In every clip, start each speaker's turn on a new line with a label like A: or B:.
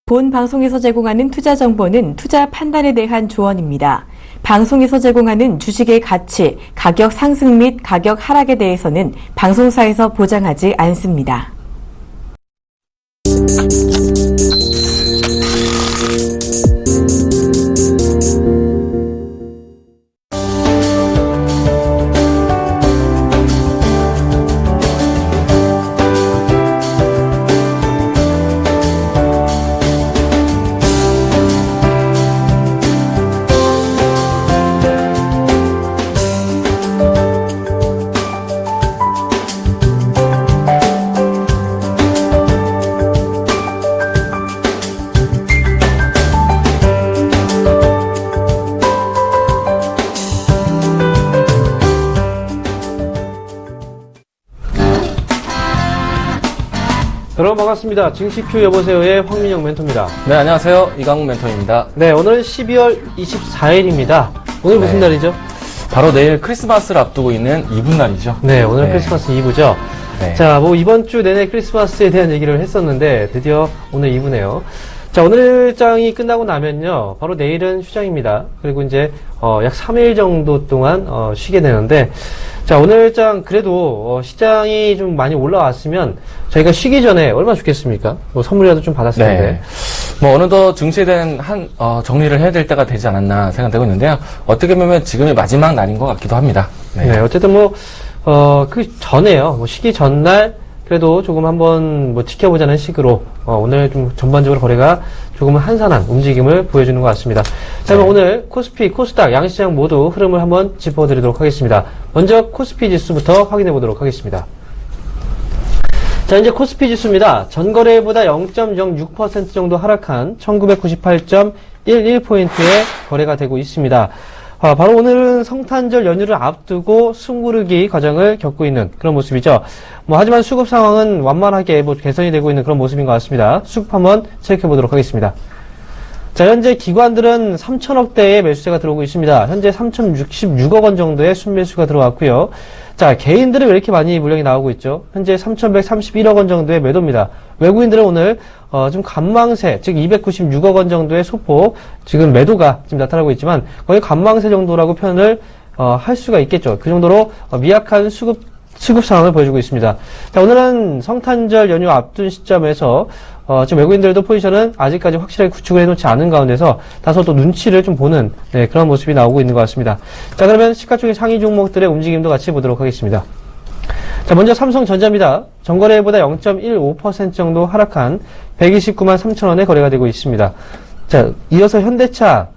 A: 본 방송에서 제공하는 투자 정보는 투자 판단에 대한 조언입니다. 방송에서 제공하는 주식의 가치, 가격 상승 및 가격 하락에 대해서는 방송사에서 보장하지 않습니다.
B: 여러분 반갑습니다. 증시큐 여보세요의 황민영 멘토입니다.
C: 네, 안녕하세요. 이강훈 멘토입니다.
B: 네, 오늘은 12월 24일입니다. 오늘 무슨 날이죠?
C: 바로 내일 크리스마스를 앞두고 있는 이브날이죠.
B: 네, 오늘 크리스마스 이브죠.
C: 네.
B: 자, 이번 주 내내 크리스마스에 대한 얘기를 했었는데 드디어 오늘 이브네요. 자, 오늘 일정이 끝나고 나면요, 바로 내일은 휴장입니다. 그리고 이제 약 3일 정도 동안 쉬게 되는데, 자, 오늘 일정 그래도 시장이 좀 많이 올라왔으면 저희가 쉬기 전에 얼마나 좋겠습니까? 선물이라도 좀 받았을 텐데.
C: 네. 어느덧 증시에 대한 정리를 해야 될 때가 되지 않았나 생각되고 있는데요. 어떻게 보면 지금이 마지막 날인 것 같기도 합니다.
B: 네, 어쨌든 그 전에요. 쉬기 전날 그래도 조금 한번 지켜보자는 식으로 오늘 좀 전반적으로 거래가 조금은 한산한 움직임을 보여주는 것 같습니다. 자, 그럼 오늘 코스피, 코스닥, 양시장 모두 흐름을 한번 짚어드리도록 하겠습니다. 먼저 코스피 지수부터 확인해 보도록 하겠습니다. 자, 이제 코스피 지수입니다. 전거래보다 0.06% 정도 하락한 1998.11포인트의 거래가 되고 있습니다. 바로 오늘은 성탄절 연휴를 앞두고 숨고르기 과정을 겪고 있는 그런 모습이죠. 하지만 수급 상황은 완만하게 개선이 되고 있는 그런 모습인 것 같습니다. 수급 한번 체크해 보도록 하겠습니다. 자, 현재 기관들은 3천억대의 매수세가 들어오고 있습니다. 현재 3,066억 원 정도의 순매수가 들어왔고요. 자, 개인들은 왜 이렇게 많이 물량이 나오고 있죠? 현재 3,131억 원 정도의 매도입니다. 외국인들은 오늘 좀 관망세, 즉 296억 원 정도의 소폭 지금 매도가 지금 나타나고 있지만 거의 관망세 정도라고 표현을 할 수가 있겠죠. 그 정도로 미약한 수급 상황을 보여주고 있습니다. 자, 오늘은 성탄절 연휴 앞둔 시점에서 지금 외국인들도 포지션은 아직까지 확실하게 구축을 해놓지 않은 가운데서 다소 또 눈치를 좀 보는 그런 모습이 나오고 있는 것 같습니다. 자, 그러면 시가총액 상위 종목들의 움직임도 같이 보도록 하겠습니다. 자, 먼저 삼성전자입니다. 전거래보다 0.15% 정도 하락한 129만 3천원에 거래가 되고 있습니다. 자, 이어서 현대차,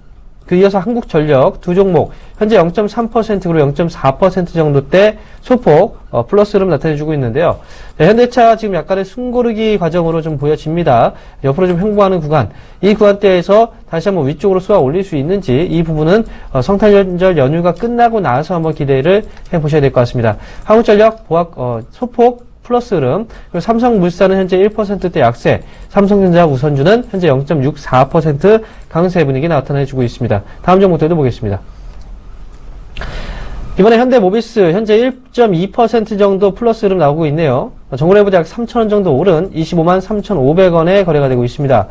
B: 이어서 한국전력 두 종목 현재 0.3%로 0.4% 정도대 소폭 플러스 흐름 나타내주고 있는데요. 네, 현대차 지금 약간의 숨고르기 과정으로 좀 보여집니다. 옆으로 좀 횡보하는 구간, 이 구간대에서 다시 한번 위쪽으로 쏘아 올릴 수 있는지 이 부분은 성탄절 연휴가 끝나고 나서 한번 기대를 해보셔야 될 것 같습니다. 한국전력 소폭 플러스 흐름, 그리고 삼성물산은 현재 1%대 약세, 삼성전자 우선주는 현재 0.64% 강세 분위기 나타내주고 있습니다. 다음 종목들도 보겠습니다. 이번에 현대모비스 현재 1.2% 정도 플러스 흐름 나오고 있네요. 전거래보다 약 3,000원 정도 오른 25만 3,500원에 거래가 되고 있습니다.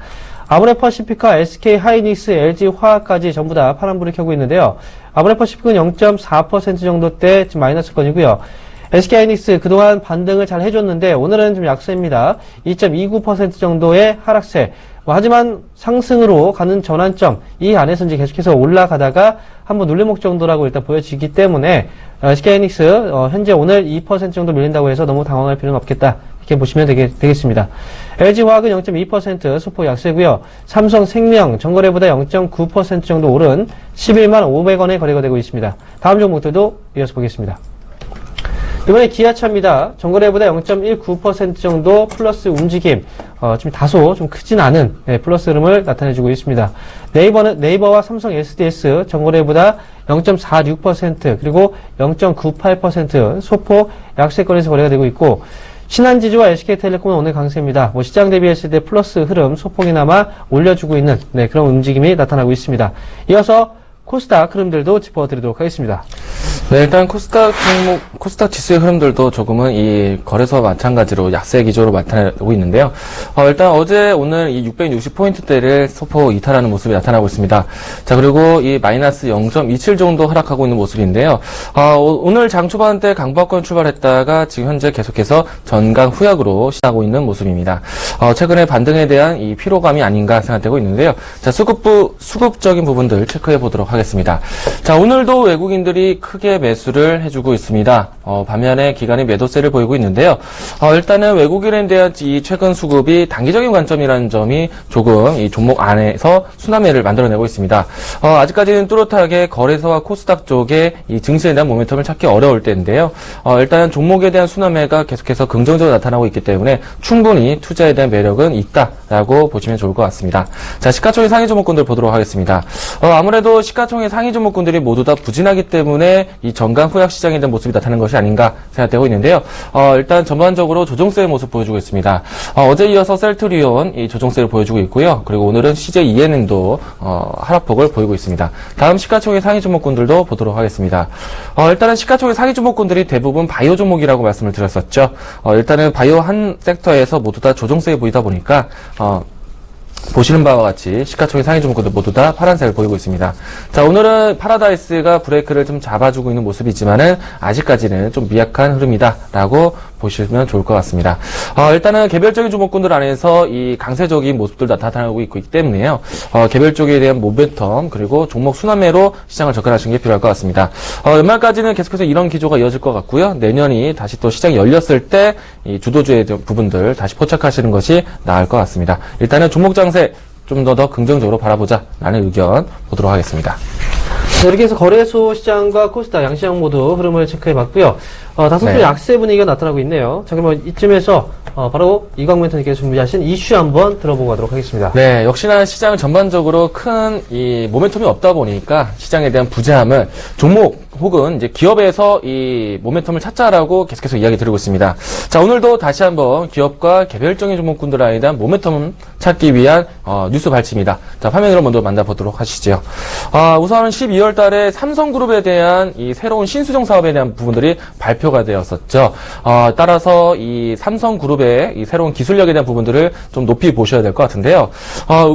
B: 아브레퍼시픽과 SK하이닉스, LG화학까지 전부 다 파란불을 켜고 있는데요. 아브레퍼시픽은 0.4% 정도대 지금 마이너스권이고요. SK하이닉스 그동안 반등을 잘 해줬는데 오늘은 좀 약세입니다. 2.29% 정도의 하락세. 하지만 상승으로 가는 전환점 이 안에서 이제 계속해서 올라가다가 한번 눌림목 정도라고 일단 보여지기 때문에 SK하이닉스 현재 오늘 2% 정도 밀린다고 해서 너무 당황할 필요는 없겠다. 이렇게 보시면 되겠습니다. LG화학은 0.2% 소폭 약세고요. 삼성생명 전거래보다 0.9% 정도 오른 11만 500원에 거래가 되고 있습니다. 다음 종목들도 이어서 보겠습니다. 이번에 기아차입니다. 전거래보다 0.19% 정도 플러스 움직임, 지금 다소 좀 크진 않은 플러스 흐름을 나타내주고 있습니다. 네이버와 삼성 SDS 전거래보다 0.46% 그리고 0.98% 소폭 약세권에서 거래가 되고 있고, 신한지주와 SK텔레콤은 오늘 강세입니다. 시장 대비했을 때 플러스 흐름 소폭이나마 올려주고 있는 그런 움직임이 나타나고 있습니다. 이어서 코스닥 흐름들도 짚어드리도록 하겠습니다.
C: 네, 일단 코스닥 지수의 흐름들도 조금은 이 거래소와 마찬가지로 약세 기조로 나타나고 있는데요. 일단 어제 오늘 이 660포인트대를 소폭 이탈하는 모습이 나타나고 있습니다. 자, 그리고 이 마이너스 0.27 정도 하락하고 있는 모습인데요. 오늘 장 초반 때 강보권 출발했다가 지금 현재 계속해서 전강 후약으로 시작하고 있는 모습입니다. 최근에 반등에 대한 이 피로감이 아닌가 생각되고 있는데요. 자, 수급적인 부분들 체크해 보도록 하겠습니다. 자, 오늘도 외국인들이 크게 매수를 해주고 있습니다. 반면에 기관이 매도세를 보이고 있는데요. 일단은 외국인에 대한 이 최근 수급이 단기적인 관점이라는 점이 조금 이 종목 안에서 순환매를 만들어내고 있습니다. 아직까지는 뚜렷하게 거래소와 코스닥 쪽에 이 증시에 대한 모멘텀을 찾기 어려울 때인데요. 일단 종목에 대한 순환매가 계속해서 긍정적으로 나타나고 있기 때문에 충분히 투자에 대한 매력은 있다라고 보시면 좋을 것 같습니다. 자, 시가총액 상위 종목군들 보도록 하겠습니다. 아무래도 시가총액 상위 종목군들이 모두 다 부진하기 때문에 이 전강 후약 시장에 대한 모습이 나타나는 것이 아닌가 생각되고 있는데요. 일단 전반적으로 조정세의 모습 보여주고 있습니다. 어제 이어서 셀트리온 이 조정세를 보여주고 있고요. 그리고 오늘은 CJ 하락폭을 보이고 있습니다. 다음 시가총액 상위 종목군들도 보도록 하겠습니다. 일단은 시가총액 상위 종목군들이 대부분 바이오 종목이라고 말씀을 드렸었죠. 일단은 바이오 한 섹터에서 모두 다 조정세에 보이다 보니까 보시는 바와 같이 시가총액 상위 종목들 모두 다 파란색을 보이고 있습니다. 자, 오늘은 파라다이스가 브레이크를 좀 잡아주고 있는 모습이지만은 아직까지는 좀 미약한 흐름이다라고 보시면 좋을 것 같습니다. 일단은 개별적인 종목군들 안에서 이 강세적인 모습들 나타나고 있기 때문에요. 개별 쪽에 대한 모멘텀 그리고 종목 순환매로 시장을 접근하시는 게 필요할 것 같습니다. 연말까지는 계속해서 이런 기조가 이어질 것 같고요. 내년이 다시 또 시장이 열렸을 때 이 주도주의 부분들 다시 포착하시는 것이 나을 것 같습니다. 일단은 종목 장세 좀 더 긍정적으로 바라보자라는 의견 보도록 하겠습니다.
B: 자, 이렇게 해서 거래소 시장과 코스닥 양시장 모두 흐름을 체크해봤고요. 다소 좀 약세 분위기가 나타나고 있네요. 자, 그러면 이쯤에서 바로 이광 멘토님께서 준비하신 이슈 한번 들어보고 가도록 하겠습니다.
C: 네, 역시나 시장 전반적으로 큰 이 모멘텀이 없다 보니까 시장에 대한 부재함을 종목 혹은 이제 기업에서 이 모멘텀을 찾자라고 계속해서 이야기 드리고 있습니다. 자, 오늘도 다시 한번 기업과 개별적인 종목군들에 대한 모멘텀 찾기 위한 뉴스 발치입니다. 자, 화면으로 먼저 만나보도록 하시죠. 우선은 12월 달에 삼성그룹에 대한 이 새로운 신수종 사업에 대한 부분들이 발표가 되었었죠. 따라서 이 삼성그룹의 이 새로운 기술력에 대한 부분들을 좀 높이 보셔야 될 것 같은데요.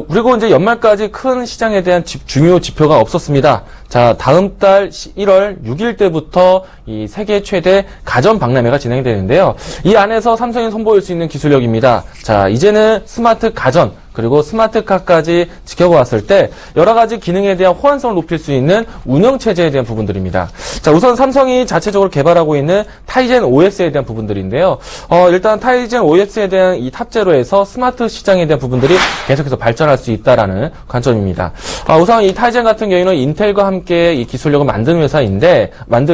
C: 그리고 이제 연말까지 큰 시장에 대한 중요 지표가 없었습니다. 자, 다음 달 1월 6일 때부터 이 세계 최대 가전 박람회가 진행되는데요. 이 안에서 삼성이 선보일 수 있는 기술력입니다. 자, 이제는 스마트 가전 그리고 스마트카까지 지켜보았을 때 여러 가지 기능에 대한 호환성을 높일 수 있는 운영체제에 대한 부분들입니다. 자, 우선 삼성이 자체적으로 개발하고 있는 타이젠 OS에 대한 부분들인데요. 일단 타이젠 OS에 대한 이 탑재로 해서 스마트 시장에 대한 부분들이 계속해서 발전할 수 있다라는 관점입니다. 우선 이 타이젠 같은 경우는 인텔과 함께 이 기술력을 만든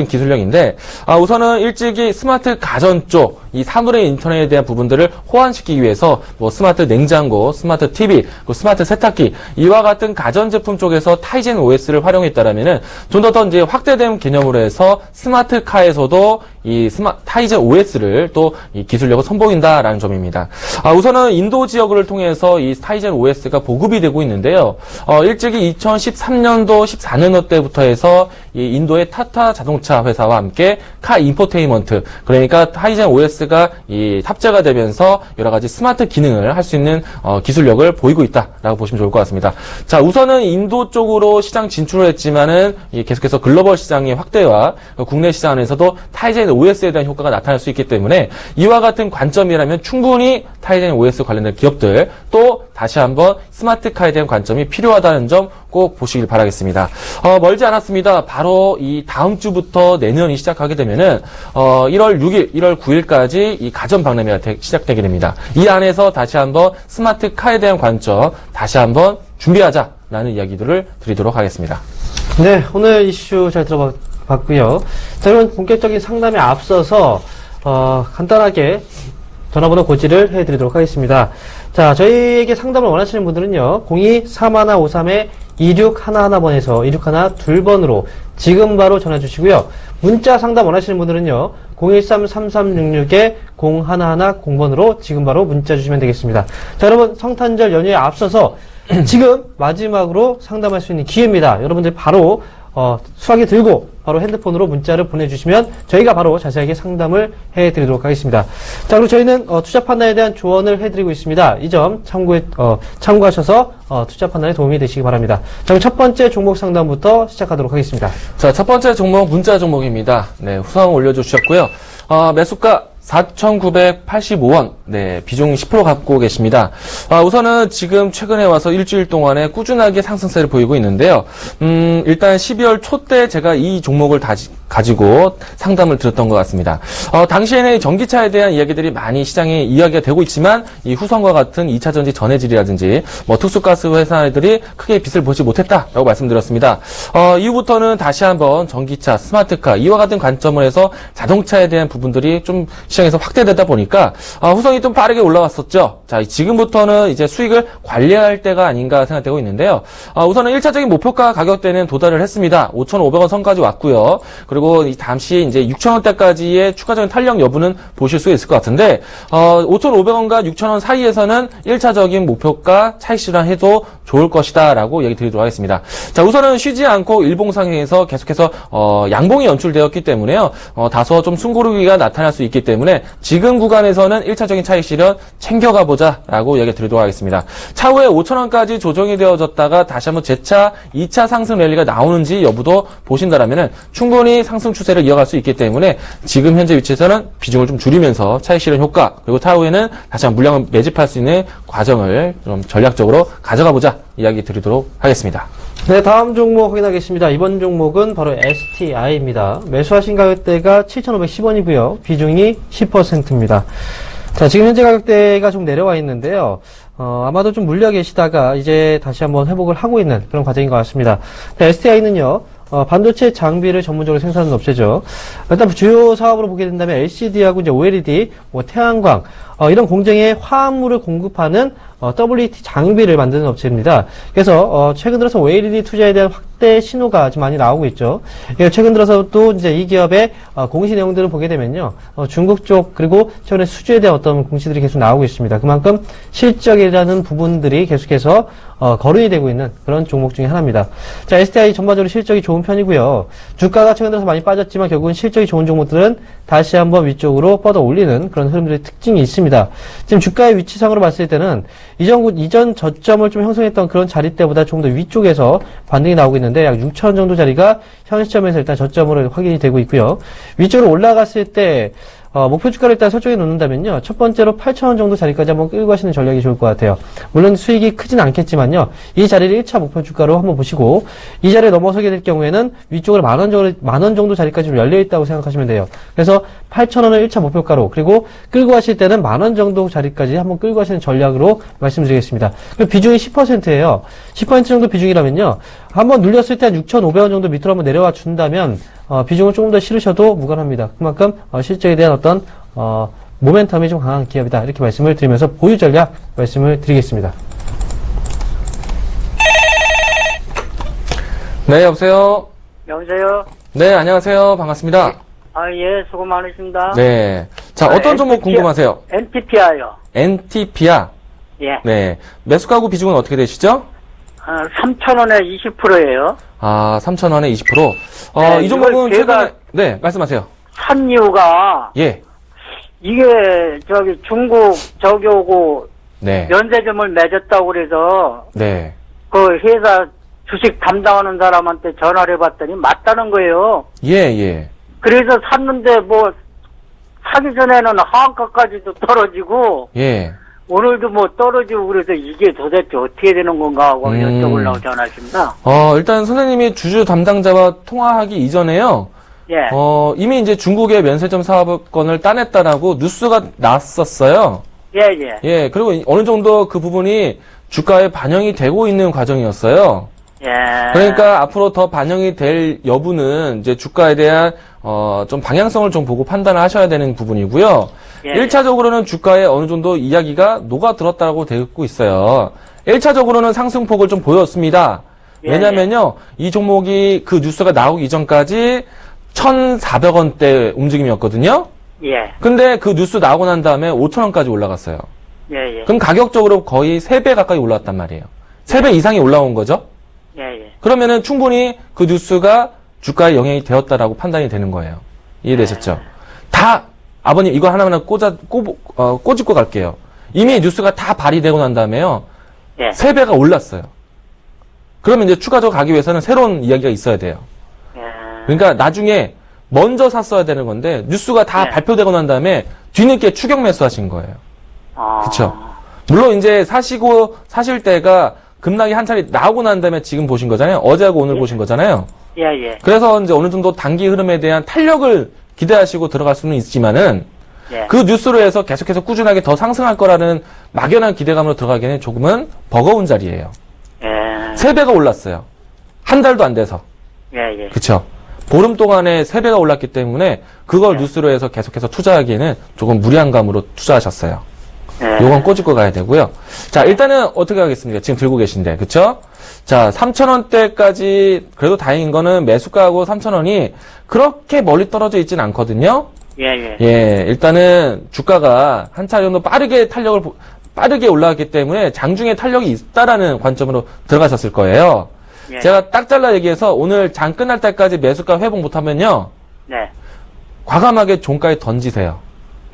C: 기술력인데, 우선은 일찍이 스마트 가전 쪽, 이 사물의 인터넷에 대한 부분들을 호환시키기 위해서 뭐 스마트 냉장고, 스마트 TV, 스마트 세탁기 이와 같은 가전제품 쪽에서 타이젠 OS를 활용했다라면은 좀 더 이제 확대된 개념으로 해서 스마트카에서도 이 타이젠 OS를 또 이 기술력을 선보인다라는 점입니다. 우선은 인도 지역을 통해서 이 타이젠 OS가 보급이 되고 있는데요. 일찍이 2013년도, 14년도 때부터 해서 이 인도의 타타 자동차 회사와 함께 카 인포테인먼트, 그러니까 타이젠 OS가 이 탑재가 되면서 여러 가지 스마트 기능을 할 수 있는 기술력을 보이고 있다라고 보시면 좋을 것 같습니다. 자, 우선은 인도 쪽으로 시장 진출을 했지만은 계속해서 글로벌 시장의 확대와 국내 시장 안에서도 타이젠 OS에 대한 효과가 나타날 수 있기 때문에 이와 같은 관점이라면 충분히 타이젠 OS 관련된 기업들 또 다시 한번 스마트카에 대한 관점이 필요하다는 점 꼭 보시길 바라겠습니다. 멀지 않았습니다. 바로 이 다음 주부터 내년이 시작하게 되면은 1월 6일, 1월 9일까지 이 가전 박람회가 시작되게 됩니다. 이 안에서 다시 한번 스마트카에 대한 관점 다시 한번 준비하자라는 이야기들을 드리도록 하겠습니다.
B: 네, 오늘 이슈 잘 들어봤고요. 자, 그럼 본격적인 상담에 앞서서 간단하게 전화번호 고지를 해드리도록 하겠습니다. 자, 저희에게 상담을 원하시는 분들은요, 02-3153-2611번에서 2612번으로 지금 바로 전화 주시고요. 문자 상담 원하시는 분들은요, 013-3366-0110번으로 지금 바로 문자 주시면 되겠습니다. 자, 여러분, 성탄절 연휴에 앞서서 지금 마지막으로 상담할 수 있는 기회입니다. 여러분들 바로 수화기 들고 바로 핸드폰으로 문자를 보내주시면 저희가 바로 자세하게 상담을 해드리도록 하겠습니다. 자, 그리고 저희는 투자 판단에 대한 조언을 해드리고 있습니다. 이 점 참고하셔서 투자 판단에 도움이 되시기 바랍니다. 자, 그럼 첫 번째 종목 상담부터 시작하도록 하겠습니다.
C: 자, 첫 번째 종목 문자 종목입니다. 네, 후성 올려주셨고요. 매수가 4,985원, 네, 비중 10% 갖고 계십니다. 우선은 지금 최근에 와서 일주일 동안에 꾸준하게 상승세를 보이고 있는데요. 일단 12월 초 때 제가 이 종목을 가지고 상담을 드렸던 것 같습니다. 당시에는 전기차에 대한 이야기들이 많이 시장에 이야기가 되고 있지만, 이 후성과 같은 2차전지 전해질이라든지, 특수가스 회사들이 크게 빛을 보지 못했다라고 말씀드렸습니다. 이후부터는 다시 한번 전기차, 스마트카, 이와 같은 관점을 해서 자동차에 대한 부분들이 좀 시장에서 확대되다 보니까 후성이 좀 빠르게 올라왔었죠. 자, 지금부터는 이제 수익을 관리할 때가 아닌가 생각되고 있는데요. 우선은 1차적인 목표가 가격대는 도달을 했습니다. 5,500원 선까지 왔고요. 그리고 잠시 이제 6,000원대까지의 추가적인 탄력 여부는 보실 수 있을 것 같은데 5,500원과 6,000원 사이에서는 1차적인 목표가 차익 실현해도 좋을 것이다라고 얘기 드리도록 하겠습니다. 자, 우선은 쉬지 않고 일봉상에서 계속해서 양봉이 연출되었기 때문에요. 다소 좀 숨고르기가 나타날 수 있기 때문에 지금 구간에서는 1차적인 차익 실현 챙겨가 보자라고 얘기 드리도록 하겠습니다. 차후에 5,000원까지 조정이 되어졌다가 다시 한번 재차 2차 상승 랠리가 나오는지 여부도 보신다라면은 충분히 상승 추세를 이어갈 수 있기 때문에 지금 현재 위치에서는 비중을 좀 줄이면서 차익 실현 효과, 그리고 차후에는 다시 한번 물량을 매집할 수 있는 과정을 좀 전략적으로 가져가 보자 이야기 드리도록 하겠습니다.
B: 네, 다음 종목 확인하겠습니다. 이번 종목은 바로 STI입니다. 매수하신 가격대가 7,510원이고요. 비중이 10%입니다. 자, 지금 현재 가격대가 좀 내려와 있는데요. 아마도 좀 물려 계시다가 이제 다시 한번 회복을 하고 있는 그런 과정인 것 같습니다. STI는요, 반도체 장비를 전문적으로 생산하는 업체죠. 일단 주요 사업으로 보게 된다면 LCD하고 이제 OLED, 태양광, 이런 공정의 화합물을 공급하는 WT 장비를 만드는 업체입니다. 그래서 최근 들어서 OLED 투자에 대한 확대 신호가 좀 많이 나오고 있죠. 최근 들어서 또 이제 이 기업의 공시 내용들을 보게 되면요, 중국 쪽 그리고 최근에 수주에 대한 어떤 공시들이 계속 나오고 있습니다. 그만큼 실적이라는 부분들이 계속해서 거론이 되고 있는 그런 종목 중에 하나입니다. 자, STI 전반적으로 실적이 좋은 편이고요. 주가가 최근 들어서 많이 빠졌지만 결국은 실적이 좋은 종목들은 다시 한번 위쪽으로 뻗어 올리는 그런 흐름들의 특징이 있습니다. 지금 주가의 위치상으로 봤을 때는 이전 저점을 좀 형성했던 그런 자리 때보다 조금 더 위쪽에서 반등이 나오고 있는데 약 6,000원 정도 자리가 현 시점에서 일단 저점으로 확인이 되고 있고요. 위쪽으로 올라갔을 때 목표 주가를 일단 설정해 놓는다면요, 첫 번째로 8,000원 정도 자리까지 한번 끌고 가시는 전략이 좋을 것 같아요. 물론 수익이 크진 않겠지만요, 이 자리를 1차 목표 주가로 한번 보시고, 이 자리에 넘어서게 될 경우에는 위쪽으로 만원 정도 자리까지 좀 열려있다고 생각하시면 돼요. 그래서 8,000원을 1차 목표가로, 그리고 끌고 가실 때는 만원 정도 자리까지 한번 끌고 가시는 전략으로 말씀드리겠습니다. 비중이 10%예요. 10% 정도 비중이라면요, 한번 눌렸을 때 한 6,500원 정도 밑으로 한번 내려와 준다면, 비중을 조금 더 실으셔도 무관합니다. 그만큼 실적에 대한 어떤 모멘텀이 좀 강한 기업이다, 이렇게 말씀을 드리면서 보유 전략 말씀을 드리겠습니다.
C: 네, 여보세요?
D: 여보세요?
C: 네, 안녕하세요. 반갑습니다.
D: 예, 수고 많으십니다.
C: 네. 자, 어떤 종목 궁금하세요?
D: NTPR요.
C: NTPR.
D: 예.
C: 네. 매수 가구 비중은 어떻게 되시죠?
D: 3,000원에 20%예요.
C: 3,000원에 20%.
D: 네,
C: 이 종목은
D: 이걸 제가
C: 최근에, 네, 말씀하세요.
D: 산 이유가,
C: 예.
D: 이게, 중국 저기 오고,
C: 네.
D: 면세점을 맺었다고 그래서,
C: 네.
D: 그 회사 주식 담당하는 사람한테 전화를 해봤더니 맞다는 거예요.
C: 예, 예.
D: 그래서 샀는데 사기 전에는 하한가까지도 떨어지고,
C: 예.
D: 오늘도 떨어지고 그래서 이게 도대체 어떻게 되는 건가 하고 여쭤보려고 전화했습니다.
C: 일단 선생님이 주주 담당자와 통화하기 이전에요.
D: 예.
C: 이미 이제 중국의 면세점 사업권을 따냈다라고 뉴스가 났었어요.
D: 예, 예.
C: 예, 그리고 어느 정도 그 부분이 주가에 반영이 되고 있는 과정이었어요.
D: 예.
C: 그러니까 앞으로 더 반영이 될 여부는 이제 주가에 대한 좀 방향성을 좀 보고 판단을 하셔야 되는 부분이고요.
D: 예.
C: 1차적으로는 주가에 어느 정도 이야기가 녹아들었다고 되고 있어요. 1차적으로는 상승폭을 좀 보였습니다.
D: 예,
C: 왜냐면요, 이 종목이 그 뉴스가 나오기 이전까지 1,400원대 움직임이었거든요.
D: 예.
C: 근데 그 뉴스 나오고 난 다음에 5,000원까지 올라갔어요.
D: 예, 예.
C: 그럼 가격적으로 거의 3배 가까이 올랐단 말이에요. 3배 이상이 올라온 거죠?
D: 예, 예.
C: 그러면은 충분히 그 뉴스가 주가에 영향이 되었다라고 판단이 되는 거예요. 이해되셨죠? 다 아버님 이거 하나하나 꼬집고 갈게요. 이미 뉴스가 다 발휘되고 난 다음에요.
D: 예.
C: 3배가 올랐어요. 그러면 이제 추가적으로 가기 위해서는 새로운 이야기가 있어야 돼요.
D: 예.
C: 그러니까 나중에 먼저 샀어야 되는 건데 뉴스가 다
D: 네.
C: 발표되고 난 다음에 뒤늦게 추격 매수하신 거예요.
D: 아.
C: 그렇죠? 물론 이제 사실 때가 급락이 한 차례 나오고 난 다음에 지금 보신 거잖아요. 어제하고 오늘 보신 거잖아요.
D: 예, 예.
C: 그래서 이제 어느 정도 단기 흐름에 대한 탄력을 기대하시고 들어갈 수는 있지만은
D: 예.
C: 그 뉴스로 해서 계속해서 꾸준하게 더 상승할 거라는 막연한 기대감으로 들어가기에는 조금은 버거운 자리예요.
D: 예.
C: 3배가 올랐어요. 한 달도 안 돼서.
D: 예, 예.
C: 그쵸? 보름 동안에 3배가 올랐기 때문에 그걸 뉴스로 해서 계속해서 투자하기에는 조금 무리한 감으로 투자하셨어요.
D: 예.
C: 요건 꼬집고 가야 되고요. 자, 일단은 어떻게 하겠습니까? 지금 들고 계신데, 그쵸? 자, 3,000원대까지, 그래도 다행인 거는 매수가하고 3,000원이 그렇게 멀리 떨어져 있진 않거든요?
D: 예, 예.
C: 예, 일단은 주가가 한 차례 정도 빠르게 올라왔기 때문에 장중에 탄력이 있다라는 관점으로 들어가셨을 거예요.
D: 예.
C: 제가 딱 잘라 얘기해서 오늘 장 끝날 때까지 매수가 회복 못하면요.
D: 네.
C: 과감하게 종가에 던지세요.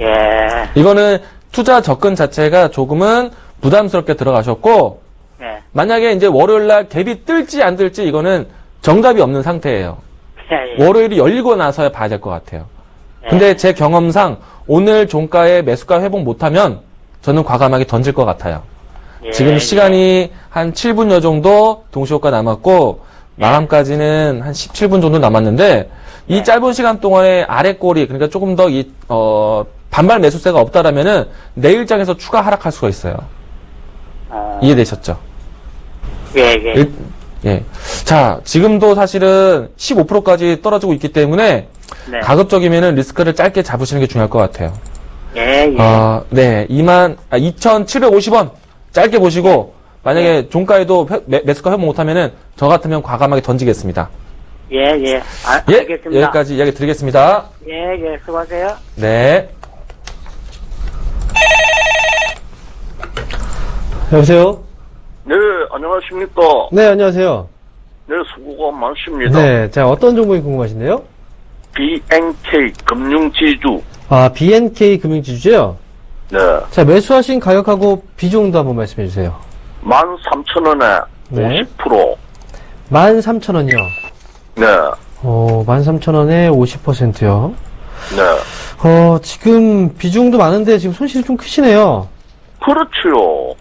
D: 예.
C: 이거는 투자 접근 자체가 조금은 부담스럽게 들어가셨고,
D: 예.
C: 만약에 이제 월요일날 갭이 뜰지 안 뜰지 이거는 정답이 없는 상태예요.
D: 예, 예.
C: 월요일이 열리고 나서야 봐야 될 것 같아요.
D: 예.
C: 근데 제 경험상 오늘 종가에 매수가 회복 못하면 저는 과감하게 던질 것 같아요.
D: 예,
C: 지금
D: 예.
C: 시간이 한 7분여 정도 동시효과 남았고 마감까지는 한 17분 정도 남았는데 이 짧은 시간 동안에 아래 꼬리 그러니까 조금 더 반발 매수세가 없다라면은 내일장에서 추가 하락할 수가 있어요. 이해되셨죠?
D: 예, 예.
C: 예. 자, 지금도 사실은 15%까지 떨어지고 있기 때문에
D: 네.
C: 가급적이면은 리스크를 짧게 잡으시는 게 중요할 것 같아요.
D: 예, 예.
C: 네. 2,750원 짧게 보시고 만약에 종가에도 매수가 회복 못하면은 저 같으면 과감하게 던지겠습니다.
D: 예, 예.
C: 예,
D: 알겠습니다.
C: 여기까지 이야기 드리겠습니다.
D: 예, 예. 수고하세요.
C: 네.
B: 여보세요?
E: 네, 안녕하십니까.
B: 네, 안녕하세요.
E: 네, 수고가 많습니다.
B: 네, 자, 어떤 종목이 궁금하신데요?
E: BNK 금융지주.
B: 아, BNK 금융지주죠?
E: 네,
B: 자, 매수하신 가격하고 비중도 한번 말씀해 주세요.
E: 13,000원에
B: 네.
E: 50%.
B: 13,000원이요.
E: 네,
B: 13,000원에 50%요.
E: 네.
B: 지금 비중도 많은데 지금 손실이 좀 크시네요.
E: 그렇지요.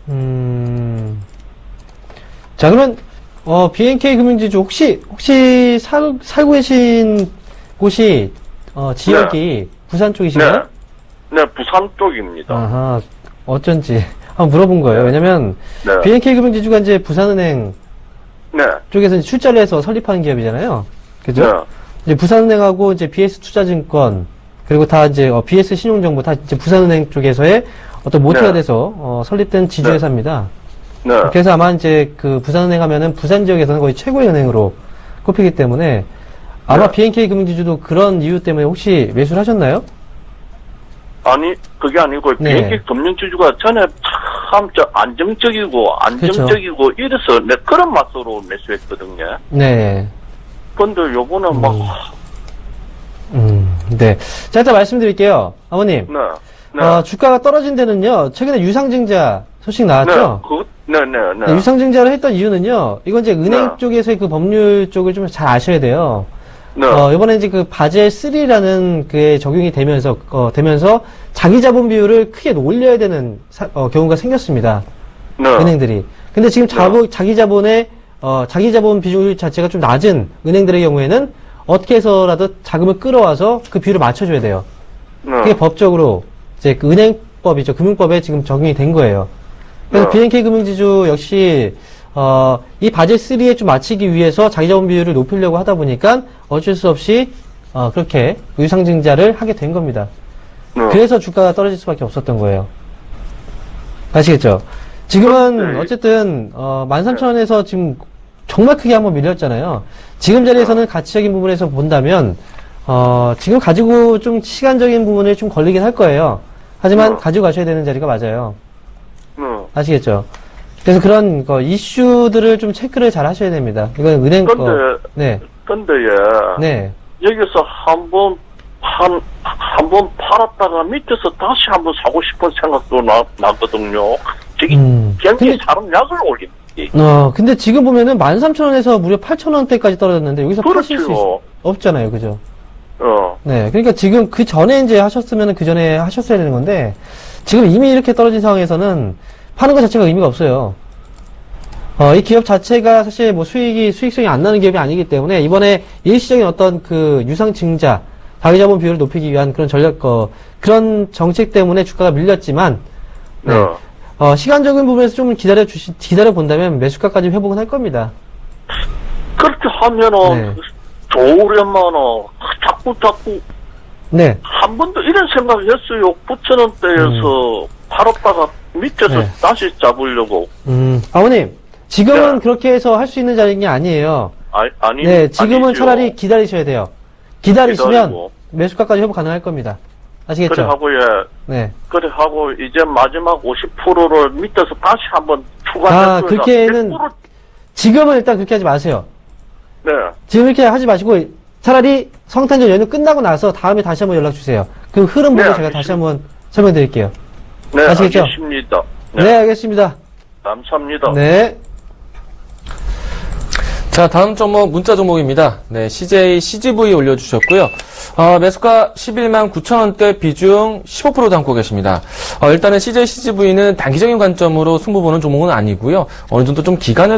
B: 자, 그러면, BNK 금융지주 혹시 살고 계신 곳이, 지역이 부산 쪽이신가요?
E: 네, 네, 부산 쪽입니다.
B: 아하, 어쩐지 한번 물어본 거예요. 왜냐면,
E: 네,
B: BNK 금융지주가 이제 부산은행
E: 네,
B: 쪽에서 이제 출자를 해서 설립한 기업이잖아요. 그죠?
E: 네,
B: 이제 부산은행하고 이제 BS 투자증권, 그리고 다 이제, BS 신용정보 다 이제 부산은행 쪽에서의 어떤 모태가
E: 네.
B: 돼서, 설립된 지주회사입니다.
E: 네.
B: 그래서 아마 이제 그 부산은행 하면은 부산 지역에서는 거의 최고의 은행으로 꼽히기 때문에 아마
E: 네.
B: BNK 금융지주도 그런 이유 때문에 혹시 매수를 하셨나요?
E: 아니, 그게 아니고,
B: 네.
E: BNK 금융지주가 전에 참 안정적이고, 안정적이고, 이래서 내 그런 맛으로 매수했거든요.
B: 네.
E: 근데 요거는 막,
B: 네. 자, 일단 말씀드릴게요. 아버님.
E: 네, 네.
B: 주가가 떨어진 데는요, 최근에 유상증자 소식 나왔죠?
E: 네.
B: 네, 유상증자를 했던 이유는요, 이건 이제 은행
E: 네.
B: 쪽에서의 그 법률 쪽을 좀 잘 아셔야 돼요.
E: 네.
B: 이번에 이제 그 바젤 3라는 그게 적용이 되면서 자기 자본 비율을 크게 올려야 되는 경우가 생겼습니다.
E: 네.
B: 은행들이. 근데 지금 자기 자본 비율 자체가 좀 낮은 은행들의 경우에는 어떻게 해서라도 자금을 끌어와서 그 비율을 맞춰줘야 돼요.
E: 네.
B: 그게 법적으로 이제 그 은행법이죠. 금융법에 지금 적용이 된 거예요. 그래서 BNK 금융지주 역시 이 바젤 3에 좀 맞추기 위해서 자기 자본 비율을 높이려고 하다 보니까 어쩔 수 없이 그렇게 유상증자를 하게 된 겁니다.
E: 네.
B: 그래서 주가가 떨어질 수밖에 없었던 거예요. 아시겠죠? 지금은
E: 네.
B: 어쨌든 13,000원에서 지금 정말 크게 한번 밀렸잖아요. 지금 자리에서는 가치적인 부분에서 본다면 지금 가지고 좀 시간적인 부분에 좀 걸리긴 할 거예요. 하지만 가지고 가셔야 되는 자리가 맞아요. 아시겠죠? 그래서 그런 이슈들을 좀 체크를 잘 하셔야 됩니다. 이건 은행
E: 근데,
B: 네.
E: 근데
B: 네.
E: 여기서 한번 팔았다가 밑에서 다시 한번 사고 싶은 생각도 나거든요. 저기 굉장히 사람 약을 올리지.
B: 근데 지금 보면은 13,000원에서 무려 8,000원대까지 떨어졌는데 여기서 파실 수
E: 그렇죠.
B: 없잖아요. 그죠?
E: 어.
B: 네. 그러니까 지금 그 전에 이제 하셨으면 그 전에 하셨어야 되는 건데 지금 이미 이렇게 떨어진 상황에서는 파는 것 자체가 의미가 없어요. 이 기업 자체가 사실 뭐 수익성이 안 나는 기업이 아니기 때문에 이번에 일시적인 어떤 그 유상증자, 자기자본 비율을 높이기 위한 그런 그런 정책 때문에 주가가 밀렸지만, 네. 시간적인 부분에서 좀 기다려 본다면 매수가까지 회복은 할 겁니다.
E: 그렇게 하면은,
B: 네.
E: 좋으려면은, 자꾸,
B: 네.
E: 한 번도 이런 생각을 했어요. 9,000원대에서 팔았다가 밑에서
B: 네.
E: 다시 잡으려고.
B: 아버님, 지금은
E: 네.
B: 그렇게 해서 할 수 있는 자리는 아니에요.
E: 아니,
B: 네, 지금은
E: 아니죠.
B: 차라리 기다리셔야 돼요. 기다리시면
E: 기다리고.
B: 매수가까지 회복 가능할 겁니다. 아시겠죠?
E: 그래 하고,
B: 네.
E: 그래 하고, 이제 마지막 50%를 밑에서 다시 한번 추가해서.
B: 그렇게는,
E: 100%.
B: 지금은 일단 그렇게 하지 마세요.
E: 네.
B: 지금 이렇게 하지 마시고, 차라리 성탄절 연휴 끝나고 나서 다음에 다시 한번 연락 주세요. 그 흐름 보고
E: 네,
B: 제가 다시 한번 설명 드릴게요.
E: 네,
B: 아시겠죠?
E: 알겠습니다.
B: 네, 알겠습니다.
E: 감사합니다.
B: 네.
C: 자, 다음 종목 문자 종목입니다. 네, CGV 올려주셨고요. 매수가 11만 9천원대 비중 15% 담고 계십니다. 일단은 CGV는 단기적인 관점으로 승부 보는 종목은 아니고요. 어느 정도 좀 기간을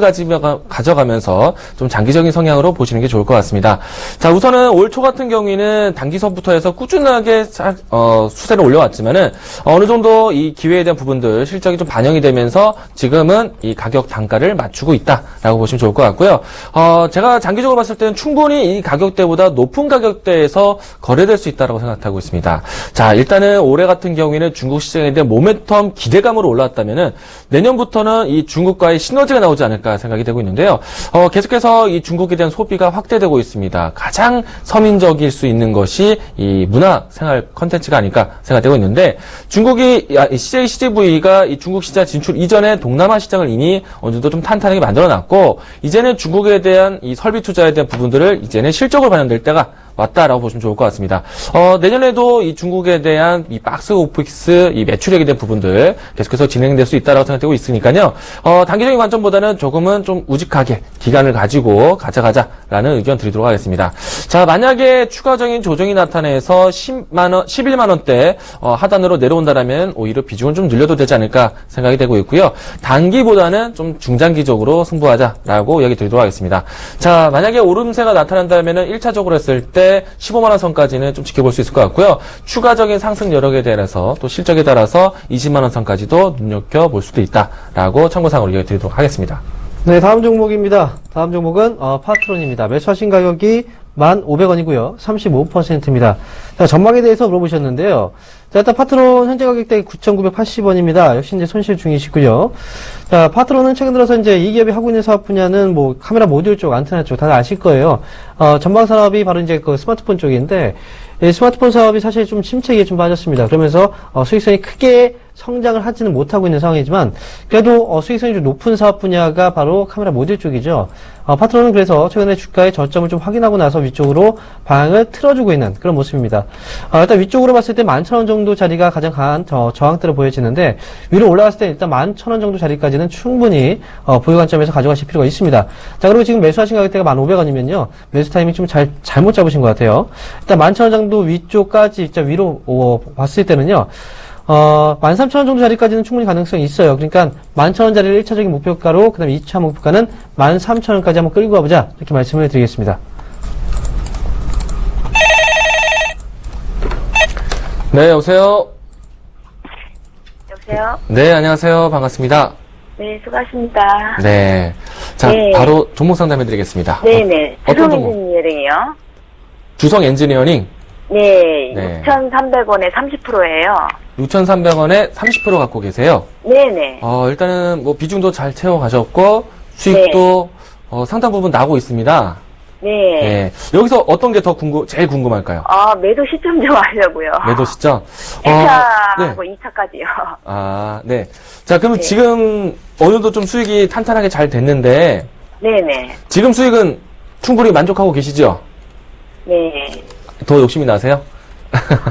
C: 가져가면서 좀 장기적인 성향으로 보시는 게 좋을 것 같습니다. 자, 우선은 올 초 같은 경우에는 단기선부터 해서 꾸준하게 수세를 올려왔지만은 어느 정도 이 기회에 대한 부분들 실적이 좀 반영이 되면서 지금은 이 가격 단가를 맞추고 있다라고 보시면 좋을 것 같고요. 제가 장기적으로 봤을 때는 충분히 이 가격대보다 높은 가격대에서 거래될 수 있다고 생각하고 있습니다. 자, 일단은 올해 같은 경우에는 중국 시장에 대한 모멘텀 기대감으로 올라왔다면은 내년부터는 이 중국과의 시너지가 나오지 않을까 생각이 되고 있는데요. 계속해서 이 중국에 대한 소비가 확대되고 있습니다. 가장 서민적일 수 있는 것이 이 문화 생활 컨텐츠가 아닐까 생각되고 있는데 중국이 CGV가 이 중국 시장 진출 이전에 동남아 시장을 이미 어느 정도 좀 탄탄하게 만들어놨고 이제는 중국에 대한 이 설비 투자에 대한 부분들을 이제는 실적으로 반영될 때가 왔다라고 보시면 좋을 것 같습니다. 내년에도 이 중국에 대한 이 박스 오피스 이 매출액에 대한 부분들 계속해서 진행될 수 있다라고 생각되고 있으니까요. 단기적인 관점보다는 조금은 좀 우직하게 기간을 가지고 가져가자라는 의견 드리도록 하겠습니다. 자, 만약에 추가적인 조정이 나타내서 11만 원대 하단으로 내려온다라면 오히려 비중을 좀 늘려도 되지 않을까 생각이 되고 있고요. 단기보다는 좀 중장기적으로 승부하자라고 이야기 드리도록 하겠습니다. 자, 만약에 오름세가 나타난다면은 1차적으로 했을 때 15만 원 선까지는 좀 지켜볼 수 있을 것 같고요. 추가적인 상승 여력에 대해서 또 실적에 따라서 20만 원 선까지도 눈여겨볼 수도 있다라고 참고사항으로 이야기 드리도록 하겠습니다.
B: 네, 다음 종목입니다. 다음 종목은 파트론입니다. 매수하신 가격이 1,500원이고요. 35%입니다. 자, 전망에 대해서 물어보셨는데요. 자, 일단 파트론 현재 가격대 9,980원입니다. 역시 이제 손실 중이시고요. 자, 파트론은 최근 들어서 이제 이 기업이 하고 있는 사업 분야는 뭐 카메라 모듈 쪽, 안테나 쪽 다들 아실 거예요. 전방 산업이 바로 이제 그 스마트폰 쪽인데 이 스마트폰 사업이 사실 좀 침체기에 좀 빠졌습니다. 그러면서 수익성이 크게 성장을 하지는 못하고 있는 상황이지만 그래도 수익성이 좀 높은 사업 분야가 바로 카메라 모듈 쪽이죠. 파트론은 그래서 최근에 주가의 저점을 좀 확인하고 나서 위쪽으로 방향을 틀어주고 있는 그런 모습입니다. 일단 위쪽으로 봤을 때 11,000원 정도 자리가 가장 강한 저항대로 보여지는데 위로 올라갔을 때 일단 11,000원 정도 자리까지는 충분히 보유 관점에서 가져가실 필요가 있습니다. 자, 그리고 지금 매수하신 가격대가 1,500원이면요. 매수 타이밍 좀 잘못 잡으신 것 같아요. 일단 11,000원 정도 위쪽까지 진짜 위로 봤을 때는요. 13,000원 정도 자리까지는 충분히 가능성이 있어요. 그러니까 11,000원 자리를 1차적인 목표가로 그 다음에 2차 목표가는 13,000원까지 한번 끌고 가보자 이렇게 말씀을 드리겠습니다.
C: 네, 여보세요?
F: 여보세요?
C: 네, 안녕하세요. 반갑습니다.
F: 네, 수고하십니다.
C: 네. 자,
F: 네.
C: 바로 종목 상담해드리겠습니다.
F: 네네.
C: 어떤
F: 주성
C: 종목?
F: 엔지니어링이요?
C: 주성 엔지니어링
F: 네,
C: 네.
F: 6,300원에 30%예요.
C: 6,300원에 30% 갖고 계세요.
F: 네네.
C: 일단은 뭐 비중도 잘 채워가셨고 수익도 상당 부분 나고 있습니다.
F: 네.
C: 네. 여기서 어떤 게 더 제일 궁금할까요?
F: 매도 시점 좀 알려고요.
C: 매도 시점?
F: 1차하고 2차까지요.
C: 네. 자, 그러면
F: 네.
C: 지금 어느 정도 좀 수익이 탄탄하게 잘 됐는데
F: 네네.
C: 지금 수익은 충분히 만족하고 계시죠?
F: 네.
C: 더 욕심이 나세요?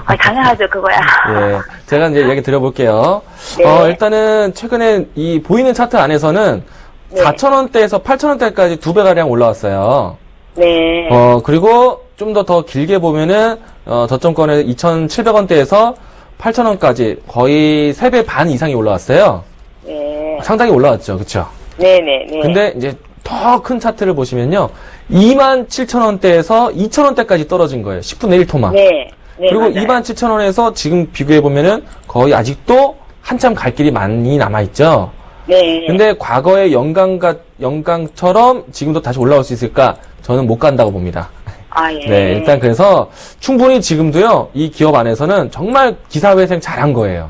F: 당연하죠, 그거야.
C: 예. 제가 이제 이야기 드려볼게요.
F: 네.
C: 일단은 최근에 이 보이는 차트 안에서는
F: 네.
C: 4,000원대에서 8,000원대까지 2배가량 올라왔어요.
F: 네.
C: 그리고 좀 더 길게 보면은, 저점권에 2,700원대에서 8,000원까지 거의 3배 반 이상이 올라왔어요.
F: 네.
C: 상당히 올라왔죠. 그쵸?
F: 네네네.
C: 근데 이제 더 큰 차트를 보시면요. 27,000원대에서 2,000원대까지 떨어진 거예요. 10분의 1 토막.
F: 네. 네.
C: 그리고
F: 맞아요.
C: 27,000원에서 지금 비교해보면은 거의 아직도 한참 갈 길이 많이 남아있죠.
F: 네.
C: 근데 과거의 영광처럼 지금도 다시 올라올 수 있을까? 저는 못 간다고 봅니다.
F: 예.
C: 네, 일단 그래서 충분히 지금도요, 이 기업 안에서는 정말 기사회생 잘한 거예요.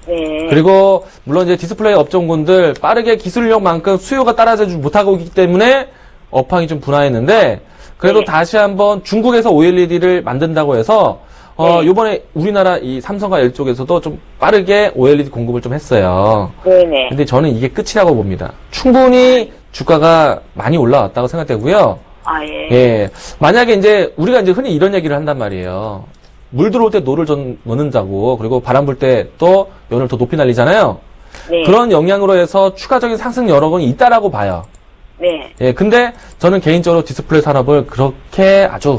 F: 네.
C: 그리고 물론 이제 디스플레이 업종군들 빠르게 기술력만큼 수요가 따라가지 못하고 있기 때문에 업황이 좀 분화했는데 그래도
F: 네.
C: 다시 한번 중국에서 OLED를 만든다고 해서
F: 네.
C: 요번에 우리나라 이 삼성과 L 쪽에서도 좀 빠르게 OLED 공급을 좀 했어요.
F: 네네.
C: 근데 저는 이게 끝이라고 봅니다. 충분히 주가가 많이 올라왔다고 생각되고요.
F: 예.
C: 예. 만약에 이제 우리가 이제 흔히 이런 얘기를 한단 말이에요. 물 들어올 때 노를 넣는다고, 그리고 바람 불 때 또 연을 더 높이 날리잖아요.
F: 네.
C: 그런 영향으로 해서 추가적인 상승 여러 건이 있다라고 봐요.
F: 네.
C: 예. 근데 저는 개인적으로 디스플레이 산업을 그렇게 아주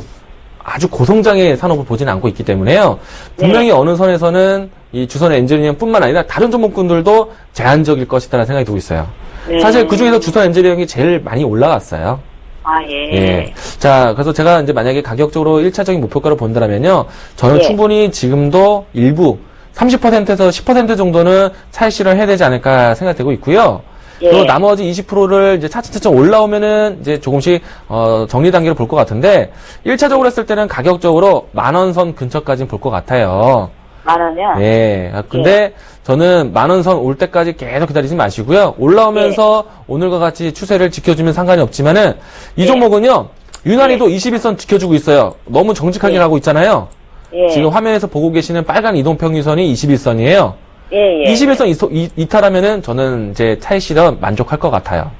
C: 고성장의 산업을 보지는 않고 있기 때문에요. 분명히 어느 선에서는 이 주선 엔지니어링뿐만 아니라 다른 종목군들도 제한적일 것이다라는 생각이 들고 있어요.
F: 네.
C: 사실 그 중에서 주선 엔지니어링이 제일 많이 올라갔어요.
F: 예.
C: 예. 자, 그래서 제가 이제 만약에 가격적으로 1차적인 목표가를 본다면요. 저는
F: 예.
C: 충분히 지금도 일부 30%에서 10% 정도는 차익 실현을 해야 되지 않을까 생각되고 있고요.
F: 예.
C: 그리고 나머지 20%를 이제 차츰차츰 올라오면은 이제 조금씩, 정리 단계를 볼 것 같은데, 1차적으로 했을 때는 가격적으로 10,000원 선 근처까지는 볼 것 같아요.
F: 10,000원이요?
C: 예. 근데 저는 10,000원 선 올 때까지 계속 기다리지 마시고요. 올라오면서 오늘과 같이 추세를 지켜주면 상관이 없지만은 이 종목은요. 유난히도 21선 지켜주고 있어요. 너무 정직하게 가고 있잖아요.
F: 예.
C: 지금 화면에서 보고 계시는 빨간 이동평균선이 21선이에요.
F: 예.
C: 21선 이탈하면은 저는 이제 차익 실현 만족할 것 같아요.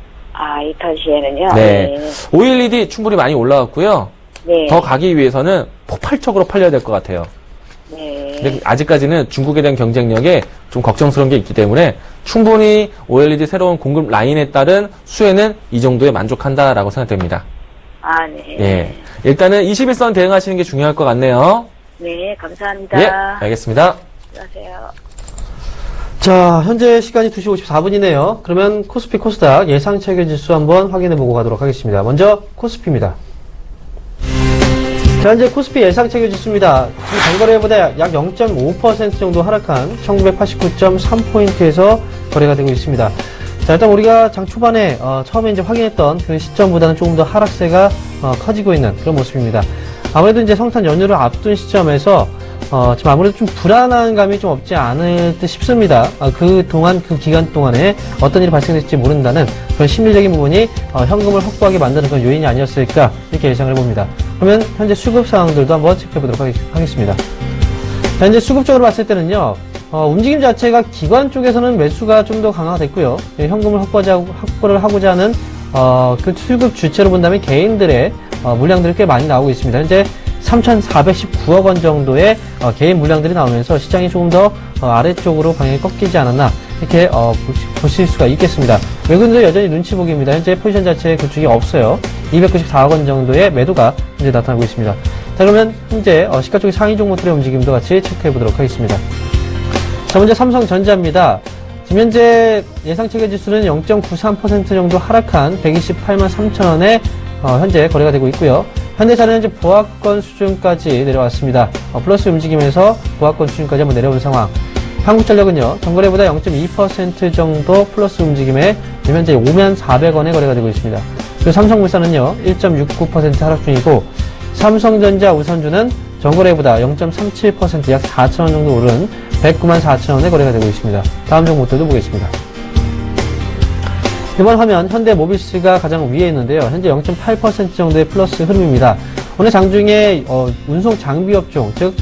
F: 이탈 시에는요?
C: 네. OLED 충분히 많이 올라왔고요.
F: 네.
C: 더 가기 위해서는 폭발적으로 팔려야 될 것 같아요.
F: 네.
C: 근데 아직까지는 중국에 대한 경쟁력에 좀 걱정스러운 게 있기 때문에 충분히 OLED 새로운 공급 라인에 따른 수혜는 이 정도에 만족한다라고 생각됩니다.
F: 네.
C: 예. 일단은 21선 대응하시는 게 중요할 것 같네요.
F: 네, 감사합니다.
C: 예, 알겠습니다.
F: 안녕하세요.
B: 자, 현재 시간이 2시 54분이네요. 그러면 코스피 코스닥 예상 체결 지수 한번 확인해 보고 가도록 하겠습니다. 먼저 코스피입니다. 자, 현재 코스피 예상 체결 지수입니다. 지금 단거래보다 약 0.5% 정도 하락한 1989.3포인트에서 거래가 되고 있습니다. 자, 일단 우리가 장 초반에 처음에 이제 확인했던 그 시점보다는 조금 더 하락세가 커지고 있는 그런 모습입니다. 아무래도 이제 성탄 연휴를 앞둔 시점에서 지금 아무래도 좀 불안한 감이 좀 없지 않을 듯 싶습니다. 그 기간 동안에 어떤 일이 발생될지 모른다는 그런 심리적인 부분이 현금을 확보하게 만드는 그런 요인이 아니었을까 이렇게 예상을 해봅니다. 그러면 현재 수급 상황들도 한번 체크해보도록 하겠습니다. 자, 현재 수급적으로 봤을 때는요. 움직임 자체가 기관 쪽에서는 매수가 좀 더 강화됐고요. 현금을 확보를 하고자 하는 그 수급 주체로 본다면 개인들의 물량들이 꽤 많이 나오고 있습니다. 현재 3,419억 원 정도의 개인 물량들이 나오면서 시장이 조금 더 아래쪽으로 방향이 꺾이지 않았나 이렇게 보실 수가 있겠습니다. 외국인들 여전히 눈치 보기입니다. 현재 포지션 자체에 구축이 없어요. 294억 원 정도의 매도가 현재 나타나고 있습니다. 자, 그러면 현재 시가총액 상위 종목들의 움직임도 같이 체크해 보도록 하겠습니다. 자, 먼저 삼성전자입니다. 지금 현재 예상 체결 지수는 0.93% 정도 하락한 128만 3천원에 현재 거래가 되고 있고요. 현대차는 현재 보합권 수준까지 내려왔습니다. 플러스 움직임에서 보합권 수준까지 한번 내려온 상황. 한국전력은요, 전거래보다 0.2% 정도 플러스 움직임에 현재 5만 400원에 거래가 되고 있습니다. 그리고 삼성물산은요, 1.69% 하락 중이고, 삼성전자 우선주는 전거래보다 0.37% 약 4,000원 정도 오른 109만 4천원에 거래가 되고 있습니다. 다음 종목들도 보겠습니다. 이번 화면 현대모비스가 가장 위에 있는데요. 현재 0.8% 정도의 플러스 흐름입니다. 오늘 장중에 운송 장비 업종, 즉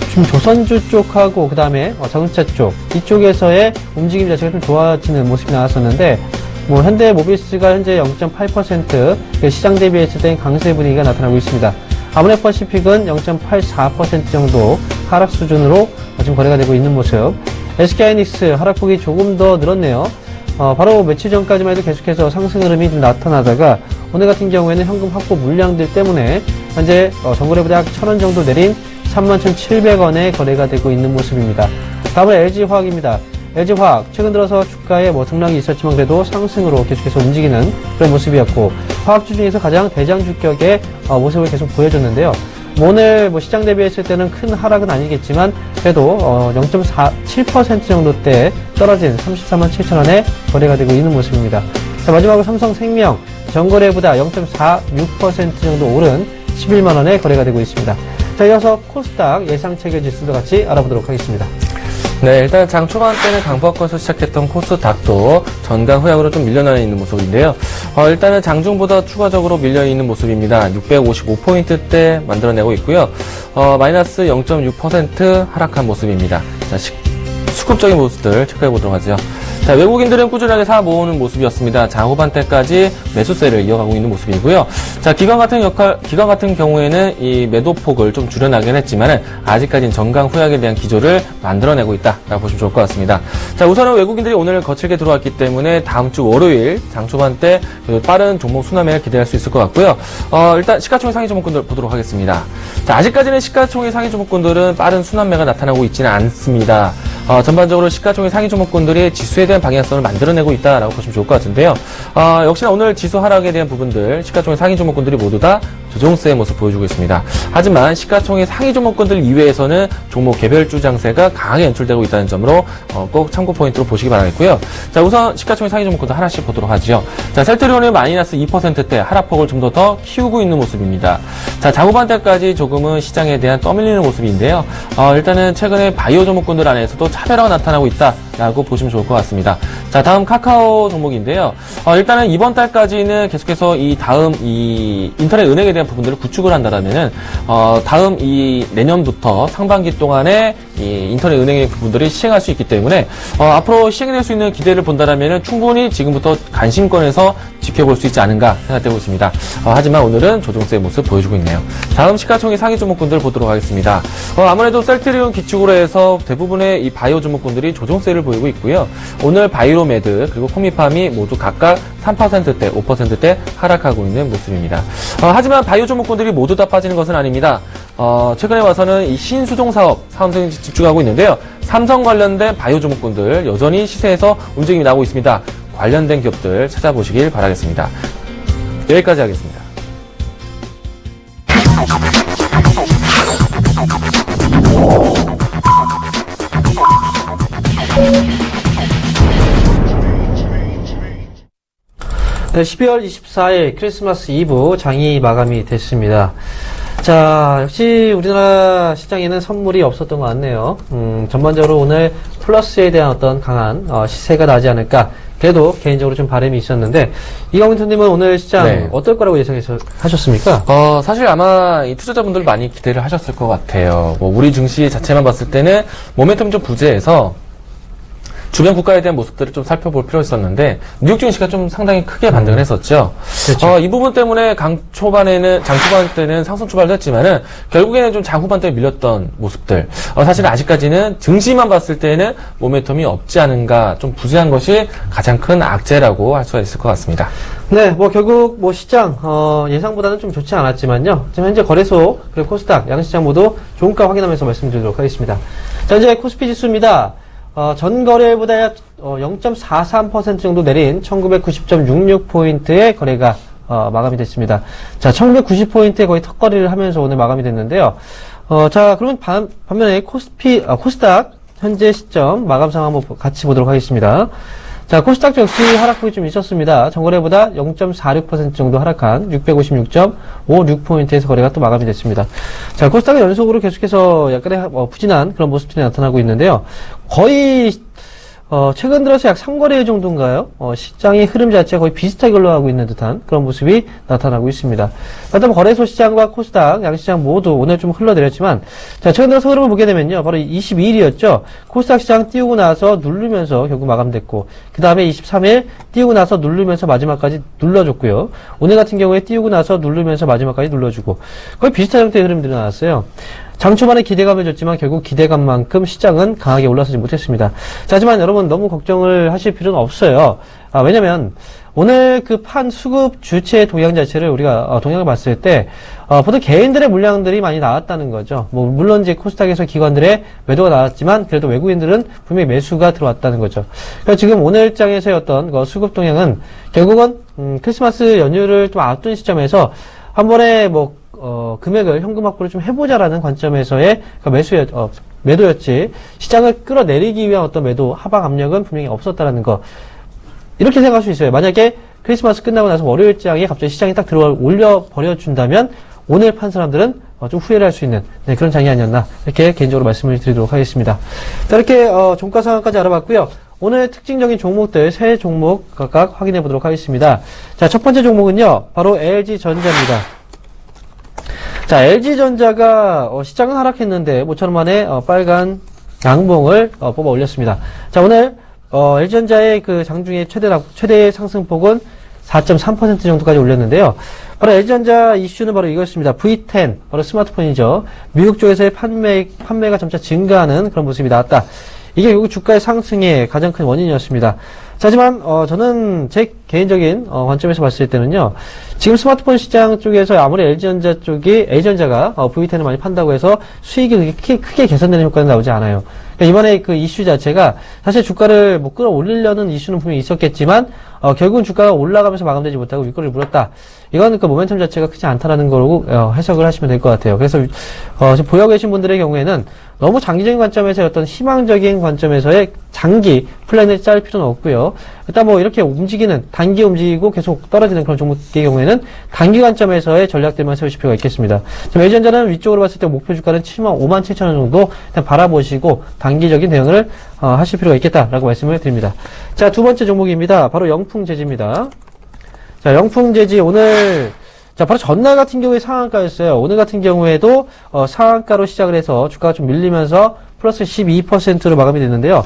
B: 지금 조선주 쪽하고 그 다음에 자동차 쪽 이쪽에서의 움직임 자체가 좀 좋아지는 모습이 나왔었는데 뭐 현대모비스가 현재 0.8% 시장 대비했을 땐 강세 분위기가 나타나고 있습니다. 아모레퍼시픽은 0.84% 정도 하락 수준으로 지금 거래가 되고 있는 모습. SK하이닉스 하락폭이 조금 더 늘었네요. 바로 며칠 전까지만 해도 계속해서 상승 흐름이 좀 나타나다가 오늘 같은 경우에는 현금 확보 물량들 때문에 현재 전거래보다 약 1,000원 정도 내린 31,700원에 거래가 되고 있는 모습입니다. 다음은 LG화학입니다. LG화학 최근 들어서 주가에 등락이 있었지만 그래도 상승으로 계속해서 움직이는 그런 모습이었고 화학주 중에서 가장 대장주격의 모습을 계속 보여줬는데요. 오늘 시장 대비했을 때는 큰 하락은 아니겠지만 그래도 0.7% 정도대 떨어진 34만 7천원에 거래가 되고 있는 모습입니다. 자, 마지막으로 삼성생명 전거래보다 0.46% 정도 오른 11만원에 거래가 되고 있습니다. 자, 이어서 코스닥 예상체결 지수도 같이 알아보도록 하겠습니다.
C: 네, 일단 장 초반 때는 강보합권에서 시작했던 코스닥도 전강 후약으로 좀 밀려나 있는 모습인데요. 일단은 장중보다 추가적으로 밀려있는 모습입니다. 655포인트대 만들어내고 있고요. 마이너스 0.6% 하락한 모습입니다. 자, 수급적인 모습들 체크해 보도록 하죠. 자, 외국인들은 꾸준하게 사 모으는 모습이었습니다. 장 후반대까지 매수세를 이어가고 있는 모습이고요. 자, 기관 같은 경우에는 이 매도폭을 좀 줄여나긴 했지만은 아직까지는 전강 후약에 대한 기조를 만들어내고 있다라고 보시면 좋을 것 같습니다. 자, 우선은 외국인들이 오늘 거칠게 들어왔기 때문에 다음 주 월요일 장 초반대 빠른 종목 순환매를 기대할 수 있을 것 같고요. 일단 시가총액 상위 종목군들 보도록 하겠습니다. 자, 아직까지는 시가총액 상위 종목군들은 빠른 순환매가 나타나고 있지는 않습니다. 전반적으로 시가총액 상위 종목군들이 지수에 대한 방향성을 만들어내고 있다라고 보시면 좋을 것 같은데요. 역시나 오늘 지수 하락에 대한 부분들 시가총액 상위 종목군들이 모두 다 조정세의 모습 보여주고 있습니다. 하지만 시가총액 상위 종목군들 이외에서는 종목 개별주 장세가 강하게 연출되고 있다는 점으로 꼭 참고 포인트로 보시기 바라겠고요. 자, 우선 시가총액 상위 종목군들 하나씩 보도록 하죠. 자, 셀트리온은 마이너스 2%대 하락폭을 좀 더 키우고 있는 모습입니다. 자, 장후반대까지 조금은 시장에 대한 떠밀리는 모습인데요. 일단은 최근에 바이오 종목군들 안에서도 차별화가 나타나고 있다라고 보시면 좋을 것 같습니다. 자, 다음 카카오 종목인데요. 일단은 이번 달까지는 계속해서 다음 인터넷 은행에 대한 부분들을 구축을 한다라면은 다음 내년부터 상반기 동안에 인터넷 은행의 부분들이 시행할 수 있기 때문에 앞으로 시행될 수 있는 기대를 본다라면은 충분히 지금부터 관심권에서 지켜볼 수 있지 않은가 생각되고 있습니다. 하지만 오늘은 조정세의 모습 보여주고 있네요. 다음 시가총액 상위 종목군들 보도록 하겠습니다. 아무래도 셀트리온 기축으로 해서 대부분의 이 바이오 종목군들이 조정세를 보이고 있고요. 오늘 바이로메드 그리고 코미팜이 모두 각각 3%대, 5%대 하락하고 있는 모습입니다. 하지만 바이오 종목군들이 모두 다 빠지는 것은 아닙니다. 최근에 와서는 이 신수종 사업에 집중하고 있는데요. 삼성 관련된 바이오 종목군들 여전히 시세에서 움직임이 나오고 있습니다. 관련된 기업들 찾아보시길 바라겠습니다. 여기까지 하겠습니다.
B: 네, 12월 24일 크리스마스 이브 장이 마감이 됐습니다. 자, 역시 우리나라 시장에는 선물이 없었던 것 같네요. 전반적으로 오늘 플러스에 대한 어떤 강한 시세가 나지 않을까. 그래도 개인적으로 좀 바람이 있었는데 이광민님은 오늘 시장 어떨 거라고 예상하셨습니까?
C: 사실 아마 이 투자자분들 많이 기대를 하셨을 것 같아요. 우리 증시 자체만 봤을 때는 모멘텀이 좀 부재해서 주변 국가에 대한 모습들을 좀 살펴볼 필요가 있었는데 뉴욕 증시가 좀 상당히 크게 반등을 했었죠. 그렇죠. 이 부분 때문에 장 초반 때는 상승 출발도 했지만은 결국에는 좀 장 후반 때 밀렸던 모습들. 사실 아직까지는 증시만 봤을 때는 모멘텀이 없지 않은가, 좀 부재한 것이 가장 큰 악재라고 할 수가 있을 것 같습니다.
B: 네, 결국 시장 예상보다는 좀 좋지 않았지만요. 지금 현재 거래소 그리고 코스닥 양시장 모두 종가 확인하면서 말씀드리도록 하겠습니다. 자, 이제 코스피 지수입니다. 전 거래일보다 약 0.43% 정도 내린 1990.66포인트의 거래가 마감이 됐습니다. 자, 1990포인트에 거의 턱걸이를 하면서 오늘 마감이 됐는데요. 자, 그러면 반면에 코스닥 현재 시점 마감 상황 한번 같이 보도록 하겠습니다. 자, 코스닥 역시 하락폭이 좀 있었습니다. 전거래보다 0.46% 정도 하락한 650.56포인트에서 거래가 또 마감이 됐습니다. 자, 코스닥은 연속으로 계속해서 약간의 부진한 그런 모습들이 나타나고 있는데요. 거의 최근 들어서 약 3거래일 정도인가요? 시장의 흐름 자체가 거의 비슷하게 흘러가고 있는 듯한 그런 모습이 나타나고 있습니다. 일단 거래소 시장과 코스닥, 양시장 모두 오늘 좀 흘러내렸지만, 자, 최근 들어서 흐름을 보게 되면요. 바로 22일이었죠. 코스닥 시장 띄우고 나서 누르면서 결국 마감됐고, 그 다음에 23일 띄우고 나서 누르면서 마지막까지 눌러줬고요. 오늘 같은 경우에 띄우고 나서 누르면서 마지막까지 눌러주고, 거의 비슷한 형태의 흐름들이 나왔어요. 장 초반에 기대감을 줬지만 결국 기대감만큼 시장은 강하게 올라서지 못했습니다. 자, 하지만 여러분 너무 걱정을 하실 필요는 없어요. 왜냐면 오늘 그 판 수급 주체 동향 자체를 우리가 동향을 봤을 때 보통 개인들의 물량들이 많이 나왔다는 거죠. 뭐 물론 이제 코스닥에서 기관들의 매도가 나왔지만 그래도 외국인들은 분명히 매수가 들어왔다는 거죠. 그래서 지금 오늘 장에서의 어떤 수급 동향은 결국은 크리스마스 연휴를 좀 앞둔 시점에서 한 번에 뭐 금액을 현금 확보를 좀 해보자라는 관점에서의 매도였지, 시장을 끌어내리기 위한 어떤 매도, 하방 압력은 분명히 없었다라는 거. 이렇게 생각할 수 있어요. 만약에 크리스마스 끝나고 나서 월요일장에 갑자기 시장이 딱 올려버려준다면, 오늘 판 사람들은 좀 후회를 할 수 있는, 네, 그런 장이 아니었나, 이렇게 개인적으로 말씀을 드리도록 하겠습니다. 자, 이렇게, 종가 상황까지 알아봤고요. 오늘 특징적인 종목들, 세 종목 각각 확인해 보도록 하겠습니다. 자, 첫 번째 종목은요, 바로 LG전자입니다. 자, LG전자가 시장은 하락했는데 모처럼 만에 빨간 양봉을 뽑아 올렸습니다. 자, 오늘 LG전자의 그 장중에 최대 상승폭은 4.3% 정도까지 올렸는데요. 바로 LG전자 이슈는 바로 이것입니다. V10, 바로 스마트폰이죠. 미국 쪽에서의 판매가 점차 증가하는 그런 모습이 나왔다. 이게 결국 주가의 상승의 가장 큰 원인이었습니다. 자, 하지만 저는 제 개인적인 관점에서 봤을 때는요, 지금 스마트폰 시장 쪽에서 아무리 LG전자가 V10을 많이 판다고 해서 수익이 크게 개선되는 효과는 나오지 않아요. 그러니까 이번에 그 이슈 자체가 사실 주가를 뭐 끌어올리려는 이슈는 분명히 있었겠지만 결국은 주가가 올라가면서 마감되지 못하고 윗꼬리를 물었다. 이건 그 모멘텀 자체가 크지 않다라는 거로 해석을 하시면 될 것 같아요. 그래서 지금 보여 계신 분들의 경우에는 너무 장기적인 관점에서 어떤 희망적인 관점에서의 장기 플랜을 짤 필요는 없고요. 일단 뭐 이렇게 단기 움직이고 계속 떨어지는 그런 종목의 경우에는 단기 관점에서의 전략들만 세우실 필요가 있겠습니다. 지금 LG전자는 위쪽으로 봤을 때 목표 주가는 57,000원 정도 일단 바라보시고 단기적인 대응을 하실 필요가 있겠다라고 말씀을 드립니다. 자, 두 번째 종목입니다. 바로 영풍재지입니다. 자, 영풍재지 오늘, 자, 바로 전날 같은 경우에 상한가였어요. 오늘 같은 경우에도 상한가로 시작을 해서 주가가 좀 밀리면서 플러스 12%로 마감이 됐는데요.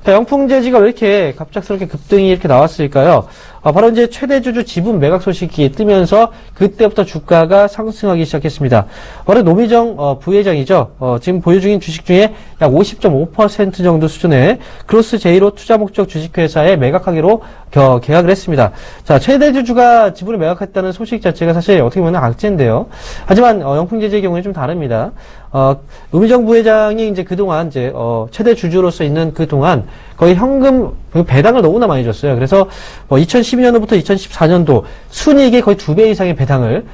B: 자, 영풍재지가 왜 이렇게 갑작스럽게 급등이 이렇게 나왔을까요? 바로 이제 최대주주 지분 매각 소식이 뜨면서 그때부터 주가가 상승하기 시작했습니다. 바로 노미정 부회장이죠. 지금 보유 중인 주식 중에 약 50.5% 정도 수준의 크로스 제이로 투자 목적 주식회사에 매각하기로 계약을 했습니다. 자, 최대주주가 지분을 매각했다는 소식 자체가 사실 어떻게 보면 악재인데요. 하지만 영풍재지의 경우는 좀 다릅니다. 노미정 부회장이 이제 그동안 이제 최대 주주로서 있는 그동안 거의 현금 배당을 너무나 많이 줬어요. 그래서 2012년도부터 2014년도 순이익의 거의 2배 이상의 배당을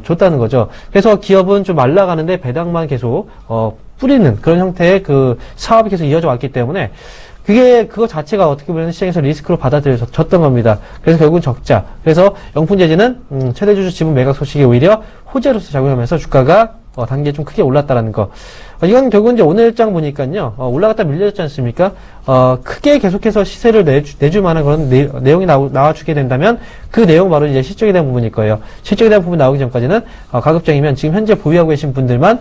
B: 줬다는 거죠. 그래서 기업은 좀 말라가는데 배당만 계속 뿌리는 그런 형태의 그 사업이 계속 이어져 왔기 때문에 그거 자체가 어떻게 보면 시장에서 리스크로 받아들여졌던 겁니다. 그래서 결국은 적자. 그래서 영풍재지는 최대주주 지분 매각 소식이 오히려 호재로서 작용하면서 주가가 단계에 좀 크게 올랐다라는 거. 이건 결국은 이제 오늘장 보니까요, 올라갔다 밀려졌지 않습니까? 크게 계속해서 시세를 내줄 만한 그런 내용이 나와주게 된다면 그 내용 바로 이제 실적에 대한 부분일 거예요. 실적에 대한 부분 나오기 전까지는 가급적이면 지금 현재 보유하고 계신 분들만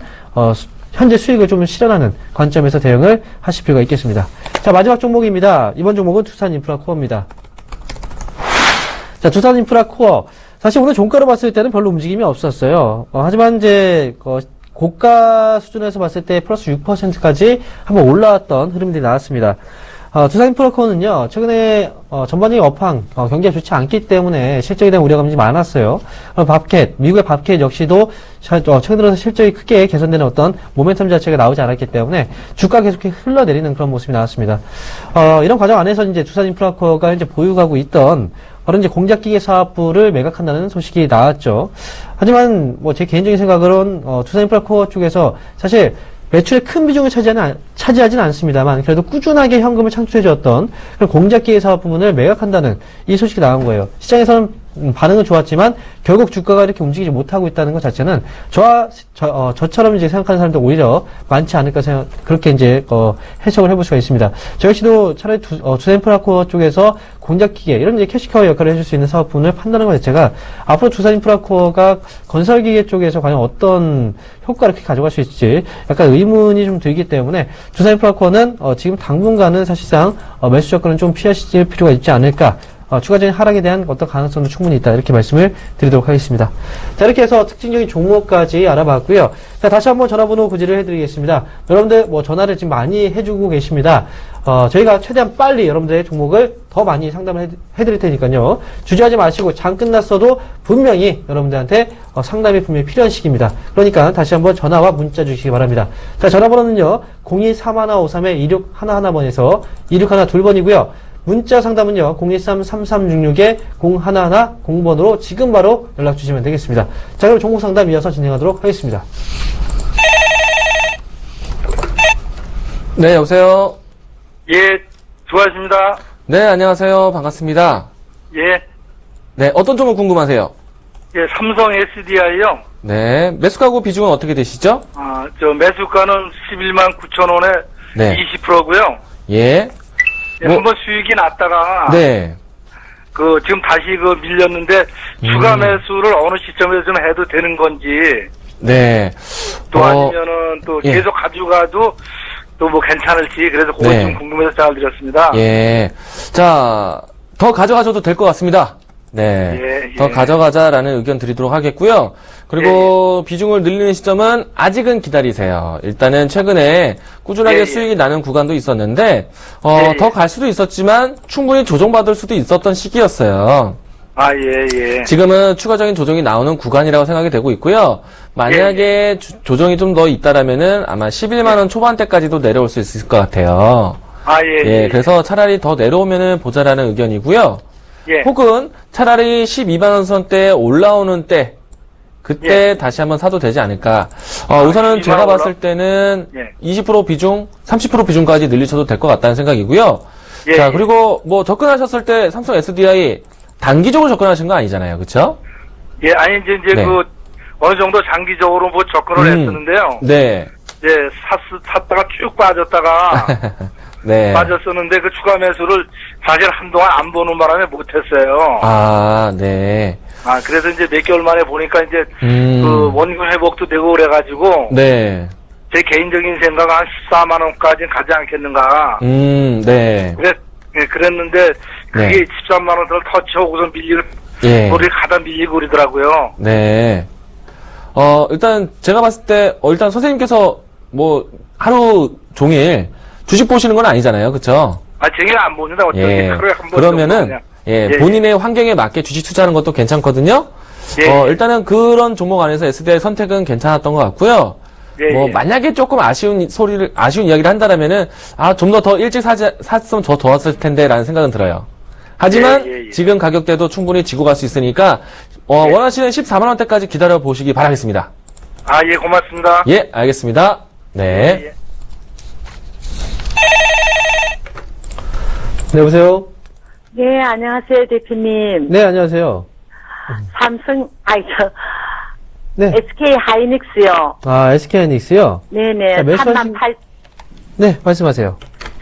B: 현재 수익을 좀 실현하는 관점에서 대응을 하실 필요가 있겠습니다. 자, 마지막 종목입니다. 이번 종목은 두산인프라코어입니다. 자, 두산인프라코어. 사실 오늘 종가로 봤을 때는 별로 움직임이 없었어요. 하지만 이제 고가 수준에서 봤을 때 플러스 6%까지 한번 올라왔던 흐름들이 나왔습니다. 두산인프라코어는요, 최근에 전반적인 업황, 경기가 좋지 않기 때문에 실적에 대한 우려감이 많았어요. 미국의 밥캣 역시도 최근 들어서 실적이 크게 개선되는 어떤 모멘텀 자체가 나오지 않았기 때문에 주가가 계속 흘러내리는 그런 모습이 나왔습니다. 이런 과정 안에서 이제 두산인프라코어가 이제 보유하고 있던 바로 이제 공작기계 사업부를 매각한다는 소식이 나왔죠. 하지만 제 개인적인 생각으로는 두산인프라코어 쪽에서 사실 매출의 큰 비중을 차지하지는 않습니다만 그래도 꾸준하게 현금을 창출해주었던 그런 공작기계 사업 부분을 매각한다는 이 소식이 나온 거예요. 시장에서는 반응은 좋았지만 결국 주가가 이렇게 움직이지 못하고 있다는 것 자체는 저처럼 이제 생각하는 사람들 오히려 많지 않을까 그렇게 이제 해석을 해볼 수가 있습니다. 저 역시도 차라리 두산인프라코어 쪽에서 공작기계 이런 이제 캐시카우 역할을 해줄 수 있는 사업분을 판단하는 것 자체가 앞으로 두산인프라코어가 건설기계 쪽에서 과연 어떤 효과를 이렇게 가져갈 수 있을지 약간 의문이 좀 들기 때문에 두산인프라코어는 지금 당분간은 사실상 매수 조건은 좀 피하실 필요가 있지 않을까. 추가적인 하락에 대한 어떤 가능성도 충분히 있다. 이렇게 말씀을 드리도록 하겠습니다. 자, 이렇게 해서 특징적인 종목까지 알아봤고요. 자, 다시 한번 전화번호 고지를 해드리겠습니다. 여러분들 전화를 지금 많이 해주고 계십니다. 저희가 최대한 빨리 여러분들의 종목을 더 많이 상담을 해드릴 테니까요. 주저하지 마시고 장 끝났어도 분명히 여러분들한테 상담이 분명히 필요한 시기입니다. 그러니까 다시 한번 전화와 문자 주시기 바랍니다. 자, 전화번호는요. 023153-2611번에서 2612번이고요. 문자 상담은요, 013-3366-0110번으로 지금 바로 연락 주시면 되겠습니다. 자, 그럼 종목 상담 이어서 진행하도록 하겠습니다.
C: 네, 여보세요?
G: 예, 수고하셨습니다.
C: 네, 안녕하세요. 반갑습니다.
G: 예,
C: 네, 어떤 종목 궁금하세요?
G: 예, 삼성 SDI요.
C: 네, 매수가고 비중은 어떻게 되시죠?
G: 매수가는 11만 9천 원에
C: 네.
G: 20%고요.
C: 예.
G: 예, 한번 수익이 났다가,
C: 네.
G: 지금 다시 밀렸는데, 추가 매수를 어느 시점에 좀 해도 되는 건지,
C: 네.
G: 또 아니면은 또
C: 예.
G: 계속 가져가도 또 뭐 괜찮을지, 그래서 그거
C: 네.
G: 좀 궁금해서 잘 드렸습니다.
C: 예. 자, 더 가져가셔도 될 것 같습니다. 네.
G: 예, 예.
C: 더 가져가자라는 의견 드리도록 하겠고요. 그리고 비중을 늘리는 시점은 아직은 기다리세요. 일단은 최근에 꾸준하게
G: 예, 예.
C: 수익이 나는 구간도 있었는데,
G: 예, 예.
C: 더 갈 수도 있었지만 충분히 조정받을 수도 있었던 시기였어요.
G: 아, 예, 예.
C: 지금은 추가적인 조정이 나오는 구간이라고 생각이 되고 있고요. 만약에 조정이 좀 더 있다라면은 아마 11만원 초반대까지도 내려올 수 있을 것 같아요.
G: 아, 예,
C: 예, 그래서 차라리 더 내려오면은 보자라는 의견이고요.
G: 예.
C: 혹은 차라리 12만원 선대 올라오는 때, 그때 다시 한번 사도 되지 않을까. 우선은
G: 12만
C: 제가
G: 원
C: 봤을 때는
G: 예.
C: 20% 비중, 30% 비중까지 늘리셔도 될 것 같다는 생각이고요.
G: 예,
C: 자,
G: 예.
C: 그리고 뭐 접근하셨을 때 삼성 SDI 단기적으로 접근하신 거 아니잖아요. 그쵸?
G: 예, 아니, 이제
C: 네.
G: 어느 정도 장기적으로 뭐 접근을 했었는데요.
C: 네.
G: 예, 샀다가 쭉 빠졌다가,
C: 네.
G: 빠졌었는데 그 추가 매수를 사실 한동안 안 보는 바람에 못했어요.
C: 아, 네.
G: 그래서 이제 몇 개월 만에 보니까 이제
C: 음.
G: 원금 회복도 되고 그래가지고
C: 네.
G: 제 개인적인 생각은 한 14만 원까지는 가지 않겠는가.
C: 네.
G: 그랬는데 그게
C: 네.
G: 13만 원 더 터치하고서 밀리고
C: 예.
G: 우리 가다 밀리고 그러더라고요.
C: 네. 일단 제가 봤을 때 일단 선생님께서 뭐 하루 종일 주식 보시는 건 아니잖아요. 그쵸?
G: 쟁일 안 보는데 어쩌지
C: 예.
G: 하루에 한 번.
C: 그러면은 본인의 환경에 맞게 주식 투자하는 것도 괜찮거든요.
G: 예.
C: 일단은 그런 종목 안에서 SDI 선택은 괜찮았던 것 같고요.
G: 예,
C: 뭐
G: 예.
C: 만약에 조금 아쉬운 이야기를 한다라면은 좀 더 일찍 샀으면 더 좋았을 텐데라는 생각은 들어요. 하지만
G: 예, 예.
C: 지금 가격대도 충분히 지고 갈 수 있으니까 원하시는 14만 원대까지 기다려 보시기 바라겠습니다.
G: 예, 고맙습니다.
C: 예, 알겠습니다. 네.
G: 예.
B: 네, 여보세요?
F: 네, 안녕하세요, 대표님.
B: 네, 안녕하세요. 네.
F: SK 하이닉스요.
B: SK하이닉스요?
F: 네네,
B: 자, 매수하신-
F: 38,500원에
B: 네, 말씀하세요.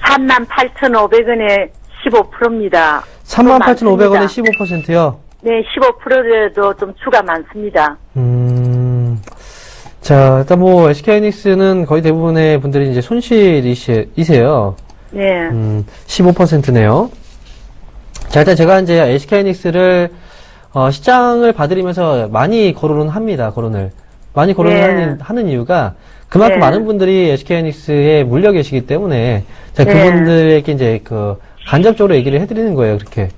F: 15,500원에
B: 38,500원에 15%요?
F: 네, 15%라도 좀 추가 많습니다.
B: 자, 일단 뭐, SK하이닉스는 거의 대부분의 분들이 이제 손실이세요.
F: 네.
B: 15%네요. 자, 일단 제가 이제 SK하이닉스를, 시장을 봐드리면서 많이 거론은 합니다, 거론을. 많이 거론을
F: 네.
B: 하는 이유가 그만큼
F: 네.
B: 많은 분들이 SK하이닉스에 물려 계시기 때문에, 자,
F: 네.
B: 그분들에게 이제 간접적으로 얘기를 해드리는 거예요, 그렇게.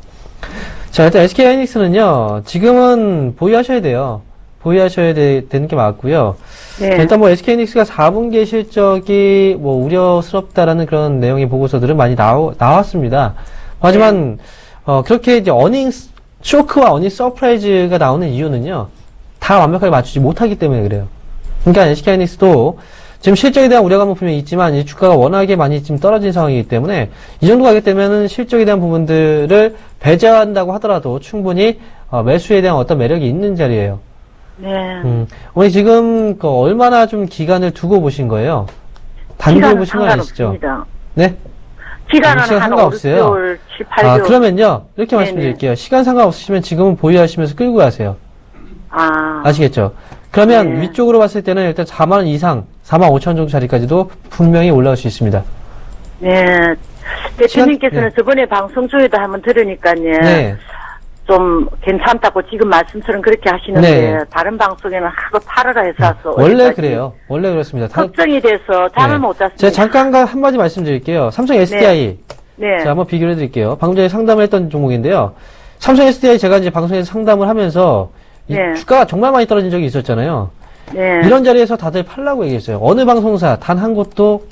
B: 자, 일단 SK하이닉스는요, 지금은 보유하셔야 돼요. 보유하셔야 되는 게 맞고요.
F: 네.
B: 일단 뭐 SK하이닉스가 4분기 실적이 뭐 우려스럽다라는 그런 내용의 보고서들은 많이 나왔습니다. 하지만 그렇게 이제 쇼크와 어닝 서프라이즈가 나오는 이유는요, 다 완벽하게 맞추지 못하기 때문에 그래요. 그러니까 SK하이닉스도 지금 실적에 대한 우려감은 분명히 있지만 이 주가가 워낙에 많이 지금 떨어진 상황이기 때문에 이 정도 가게 되면은 실적에 대한 부분들을 배제한다고 하더라도 충분히 매수에 대한 어떤 매력이 있는 자리예요.
F: 네.
B: 어머니 지금 얼마나 좀 기간을 두고 보신 거예요? 단기로 보신 거 아니시죠?
F: 상관없습니다.
B: 네?
F: 기간은
B: 시간
F: 한
B: 상관없어요?
F: 5개월, 7, 8개월.
B: 그러면요. 이렇게
F: 네네.
B: 말씀드릴게요. 시간 상관없으시면 지금은 보유하시면서 끌고 가세요.
F: 아.
B: 아시겠죠? 그러면
F: 네.
B: 위쪽으로 봤을 때는 일단 4만 원 이상, 4만 5천 원 정도 자리까지도 분명히 올라올 수 있습니다.
F: 네. 대표님께서는
B: 네.
F: 저번에 방송 중에도 한번 들으니까요.
B: 네.
F: 좀 괜찮다고 지금 말씀처럼 그렇게 하시는데
B: 네.
F: 다른 방송에는 하도 팔아라 해서 왔어.
B: 원래
F: 어디까지.
B: 그래요. 원래 그렇습니다.
F: 걱정이 돼서 잠을 못 잤습니다.
B: 제가 잠깐 한마디 말씀드릴게요. 삼성 SDI.
F: 네.
B: 자, 한번 비교를 해드릴게요. 방금 전에 상담을 했던 종목인데요. 삼성 SDI 제가 이제 방송에서 상담을 하면서 이
F: 네.
B: 주가가 정말 많이 떨어진 적이 있었잖아요.
F: 네.
B: 이런 자리에서 다들 팔라고 얘기했어요. 어느 방송사 단 한 곳도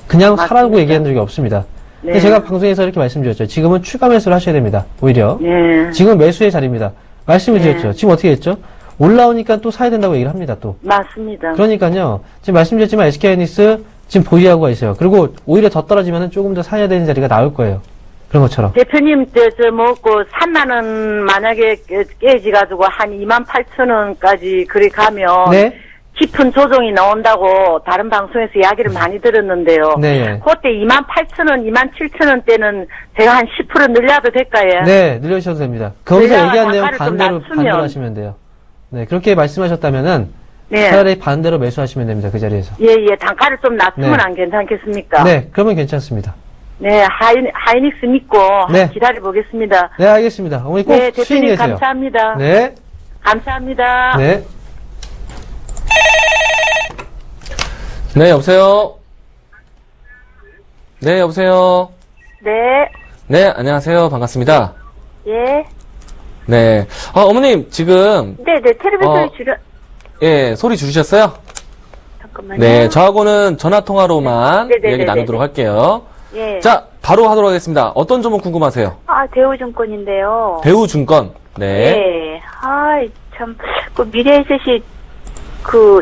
B: 그냥
F: 맞습니다.
B: 사라고 얘기한 적이 없습니다. 근데
F: 네.
B: 제가 방송에서 이렇게 말씀드렸죠. 지금은 추가 매수를 하셔야 됩니다. 오히려.
F: 네.
B: 지금 매수의 자리입니다. 말씀을
F: 네.
B: 드렸죠. 지금 어떻게 했죠? 올라오니까 또 사야 된다고 얘기를 합니다. 또.
F: 맞습니다.
B: 그러니까요. 지금 말씀드렸지만 SK하이닉스 지금 보유하고 있어요. 그리고 오히려 더 떨어지면 조금 더 사야 되는 자리가 나올 거예요. 그런 것처럼.
F: 대표님, 그 3만원 만약에 깨지가지고 한 28,000원까지 그리 가면.
B: 네.
F: 깊은 조정이 나온다고 다른 방송에서 이야기를 많이 들었는데요.
B: 네.
F: 그때 28,000원, 27,000원 때는 제가 한 10% 늘려도 될까요?
B: 네, 늘려주셔도 됩니다. 거기서
F: 내가
B: 얘기한 내용
F: 단가를 좀
B: 반대로
F: 낮추면.
B: 하시면 돼요. 네, 그렇게 말씀하셨다면은
F: 네.
B: 차라리 반대로 매수하시면 됩니다. 그 자리에서.
F: 예, 단가를 좀 낮추면
B: 네.
F: 안 괜찮겠습니까?
B: 네, 그러면 괜찮습니다.
F: 네, 하이닉스 믿고
B: 네.
F: 기다려보겠습니다.
B: 네, 알겠습니다. 어머니 꼭
F: 네,
B: 수익
F: 대표님
B: 내세요.
F: 감사합니다.
B: 네,
F: 감사합니다.
B: 네.
C: 네, 여보세요? 네, 여보세요?
F: 네,
C: 네, 안녕하세요. 반갑습니다.
F: 예.
C: 네. 어머님, 지금,
F: 네, 텔레비전에 줄여,
C: 예, 소리 줄이셨어요?
F: 잠깐만요.
C: 네, 저하고는 전화통화로만
F: 네, 네,
C: 이야기
F: 네,
C: 나누도록
F: 네.
C: 할게요.
F: 예.
C: 자, 바로 하도록 하겠습니다. 어떤 종목 궁금하세요?
F: 대우증권인데요.
C: 대우증권. 네.
F: 네. 참, 미래에셋이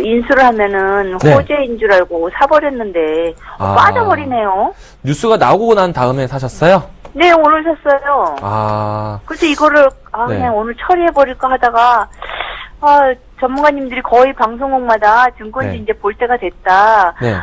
F: 인수를 하면은
C: 네.
F: 호재인 줄 알고 사버렸는데, 빠져버리네요.
C: 뉴스가 나오고 난 다음에 사셨어요?
F: 네, 오늘 샀어요. 그래서 이거를,
C: 네.
F: 그냥 오늘 처리해버릴까 하다가, 전문가님들이 거의 방송국마다 증권지
C: 네.
F: 이제 볼 때가 됐다.
C: 네.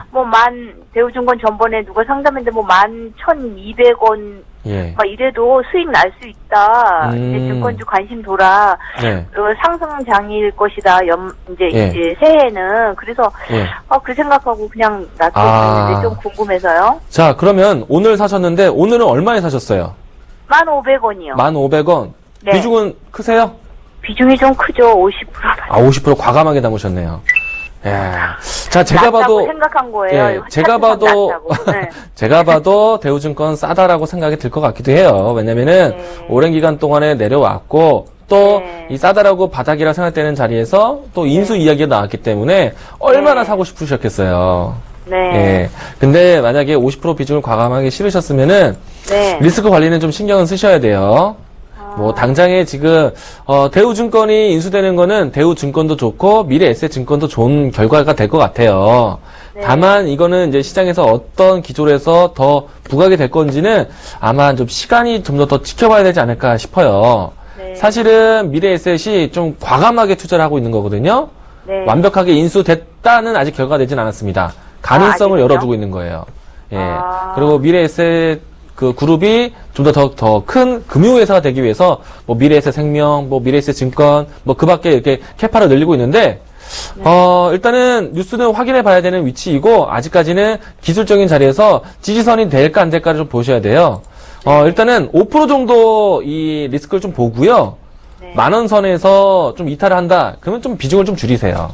F: 대우증권 전번에 누가 상담했는데 11,200원,
C: 예.
F: 이래도 수익 날 수 있다. 이제 증권주 관심 돌아.
C: 네.
F: 상승장일 것이다.
C: 예.
F: 이제 새해에는. 그래서,
C: 예.
F: 그 생각하고 그냥 놔뒀는데 좀 궁금해서요.
C: 자, 그러면 오늘 사셨는데, 오늘은 얼마에 사셨어요?
F: 1,500원이요.
C: 1,500원.
F: 네.
C: 비중은 크세요?
F: 비중이 좀 크죠. 50%.
C: 50% 과감하게 담으셨네요. 예. 자, 제가 봐도,
F: 생각한 거예요.
C: 예, 제가 봐도,
F: 네.
C: 제가 봐도 대우증권 싸다라고 생각이 들 것 같기도 해요. 왜냐면은,
F: 네.
C: 오랜 기간 동안에 내려왔고, 또,
F: 네.
C: 이 싸다라고 바닥이라 생각되는 자리에서 또 인수 이야기가 나왔기 때문에, 얼마나
F: 네.
C: 사고 싶으셨겠어요.
F: 네.
C: 예. 근데 만약에 50% 비중을 과감하게 실으셨으면은,
F: 네.
C: 리스크 관리는 좀 신경은 쓰셔야 돼요. 당장에 지금, 대우증권이 인수되는 거는 대우증권도 좋고, 미래에셋증권도 좋은 결과가 될 것 같아요.
F: 네.
C: 다만, 이거는 이제 시장에서 어떤 기조로 해서 더 부각이 될 건지는 아마 좀 시간이 좀 더 지켜봐야 되지 않을까 싶어요.
F: 네.
C: 사실은 미래에셋이 좀 과감하게 투자를 하고 있는 거거든요.
F: 네.
C: 완벽하게 인수됐다는 아직 결과가 되진 않았습니다. 가능성을
F: 아직은요?
C: 열어두고 있는 거예요. 예.
F: 그리고
C: 그리고 미래에셋 그룹이 좀 더 큰 금융회사가 되기 위해서 미래에셋 생명, 미래에셋 증권, 그 밖에 이렇게 캐파를 늘리고 있는데, 일단은 뉴스는 확인해 봐야 되는 위치이고, 아직까지는 기술적인 자리에서 지지선이 될까 안 될까를 좀 보셔야 돼요. 일단은 5% 정도 이 리스크를 좀 보고요.
F: 네.
C: 10,000원 선에서 좀 이탈을 한다. 그러면 좀 비중을 좀 줄이세요.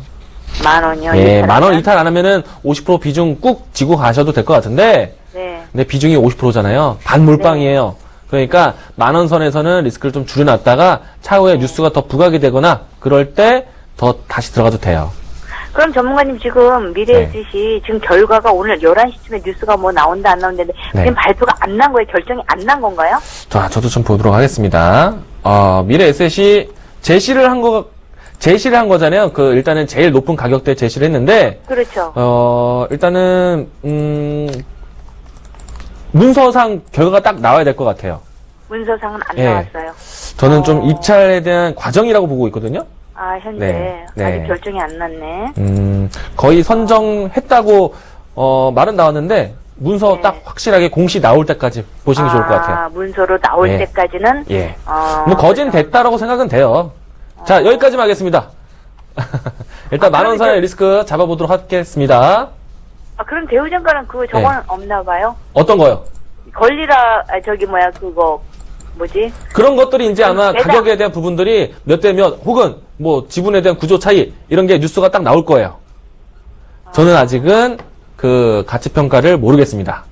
F: 10,000원이요?
C: 예, 10,000원 이탈 안 하면은 50% 비중 꾹 쥐고 가셔도 될 것 같은데,
F: 네.
C: 근데 비중이 50%잖아요. 반몰빵이에요. 그러니까 10,000원 선에서는 리스크를 좀 줄여놨다가 차후에 뉴스가 더 부각이 되거나 그럴 때 더 다시 들어가도 돼요.
F: 그럼 전문가님 지금 미래에셋이 지금 결과가 오늘 11시쯤에 뉴스가 나온다 안 나온다는데 지금 발표가 안 난 거예요? 결정이 안 난 건가요?
C: 자, 저도 좀 보도록 하겠습니다. 미래에셋이 제시를 한 거잖아요. 일단은 제일 높은 가격대에 제시를 했는데,
F: 그렇죠.
C: 일단은, 문서상 결과가 딱 나와야 될 것 같아요.
F: 문서상은 안
C: 예.
F: 나왔어요.
C: 저는 좀 입찰에 대한 과정이라고 보고 있거든요.
F: 아, 현재
C: 네, 네.
F: 아직 결정이 안 났네.
C: 거의 선정했다고 말은 나왔는데 문서
F: 네.
C: 딱 확실하게 공시 나올 때까지 보시는 게 좋을 것 같아요.
F: 문서로 나올
C: 네.
F: 때까지는
C: 예. 뭐 거진 됐다라고 생각은 돼요. 자, 여기까지만 하겠습니다. 일단 만 원 선의 리스크 잡아보도록 하겠습니다.
F: 그럼 대우증권은 저건 없나 봐요?
C: 어떤 거요?
F: 그거 뭐지?
C: 그런 것들이 이제 아마
F: 배당.
C: 가격에 대한 부분들이 몇 대 몇 혹은 뭐 지분에 대한 구조 차이 이런 게 뉴스가 딱 나올 거예요. 저는 아직은 그 가치 평가를 모르겠습니다.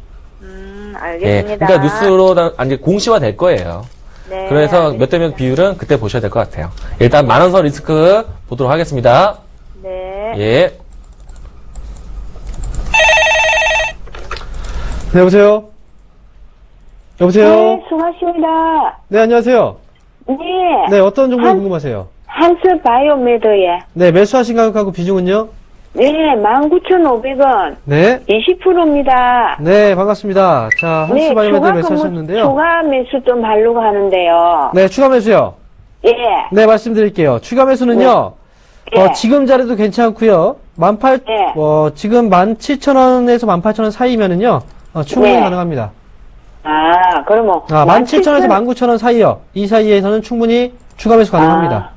F: 알겠습니다.
C: 예, 그러니까 뉴스로 이제 공시화 될 거예요.
F: 네,
C: 그래서
F: 알겠습니다.
C: 몇 대 몇 비율은 그때 보셔야 될 것 같아요. 일단 만 원 선 리스크 보도록 하겠습니다.
F: 네.
C: 예.
B: 네, 여보세요? 여보세요?
H: 네, 수고하십니다.
B: 네, 안녕하세요.
H: 네,
B: 네, 어떤 정보 궁금하세요?
H: 한스 바이오메드에.
B: 네, 매수하신 가격하고 비중은요?
H: 네, 19,500원.
B: 네.
H: 20%입니다.
B: 네, 반갑습니다. 자,
H: 네,
B: 한스바이오메드 매수하셨는데요.
H: 추가 매수 좀 하려고 하는데요.
B: 네, 추가 매수요.
H: 예.
B: 네, 말씀드릴게요. 추가 매수는요,
H: 예.
B: 지금 자리도 괜찮고요.
H: 예.
B: 지금 17,000원에서 18,000원 사이면은요, 충분히
H: 네.
B: 가능합니다.
H: 그러면.
B: 17,000원에서 19,000원 사이요. 이 사이에서는 충분히 추가 매수 가능합니다.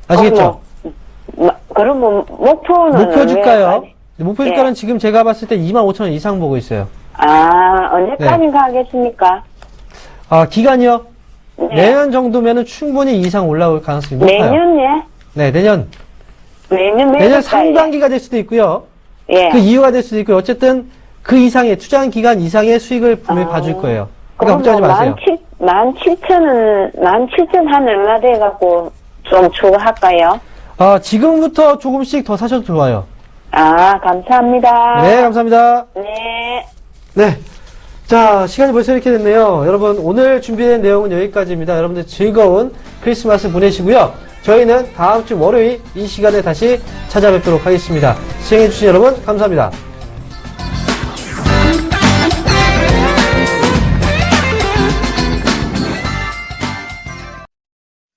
B: 아시겠죠?
H: 그러면 목표는.
B: 목표 주가요.
H: 얼마까지?
B: 목표
H: 예.
B: 주가는 지금 제가 봤을 때 25,000원 이상 보고 있어요.
H: 언제까지
B: 네.
H: 가겠습니까?
B: 기간이요?
H: 네.
B: 내년 정도면은 충분히 이상 올라올 가능성이 높아요.
H: 내년에?
B: 네, 내년
H: 매달
B: 상반기가 될 수도 있고요.
H: 예.
B: 그 이유가 될 수도 있고요. 어쨌든 그 이상의 투자한 기간 이상의 수익을 분명히 봐줄 거예요. 그러니까 걱정하지 마세요.
H: 17,000 한 얼마 돼갖고 좀 추가할까요?
B: 지금부터 조금씩 더 사셔도 좋아요.
H: 감사합니다.
B: 네, 감사합니다.
H: 네.
B: 네. 자, 시간이 벌써 이렇게 됐네요. 여러분, 오늘 준비된 내용은 여기까지입니다. 여러분들 즐거운 크리스마스 보내시고요. 저희는 다음 주 월요일 이 시간에 다시 찾아뵙도록 하겠습니다. 시청해주신 여러분, 감사합니다.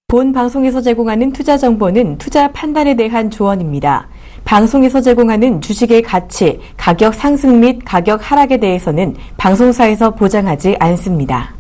A: 본 방송에서 제공하는 투자 정보는 투자 판단에 대한 조언입니다. 방송에서 제공하는 주식의 가치, 가격 상승 및 가격 하락에 대해서는 방송사에서 보장하지 않습니다.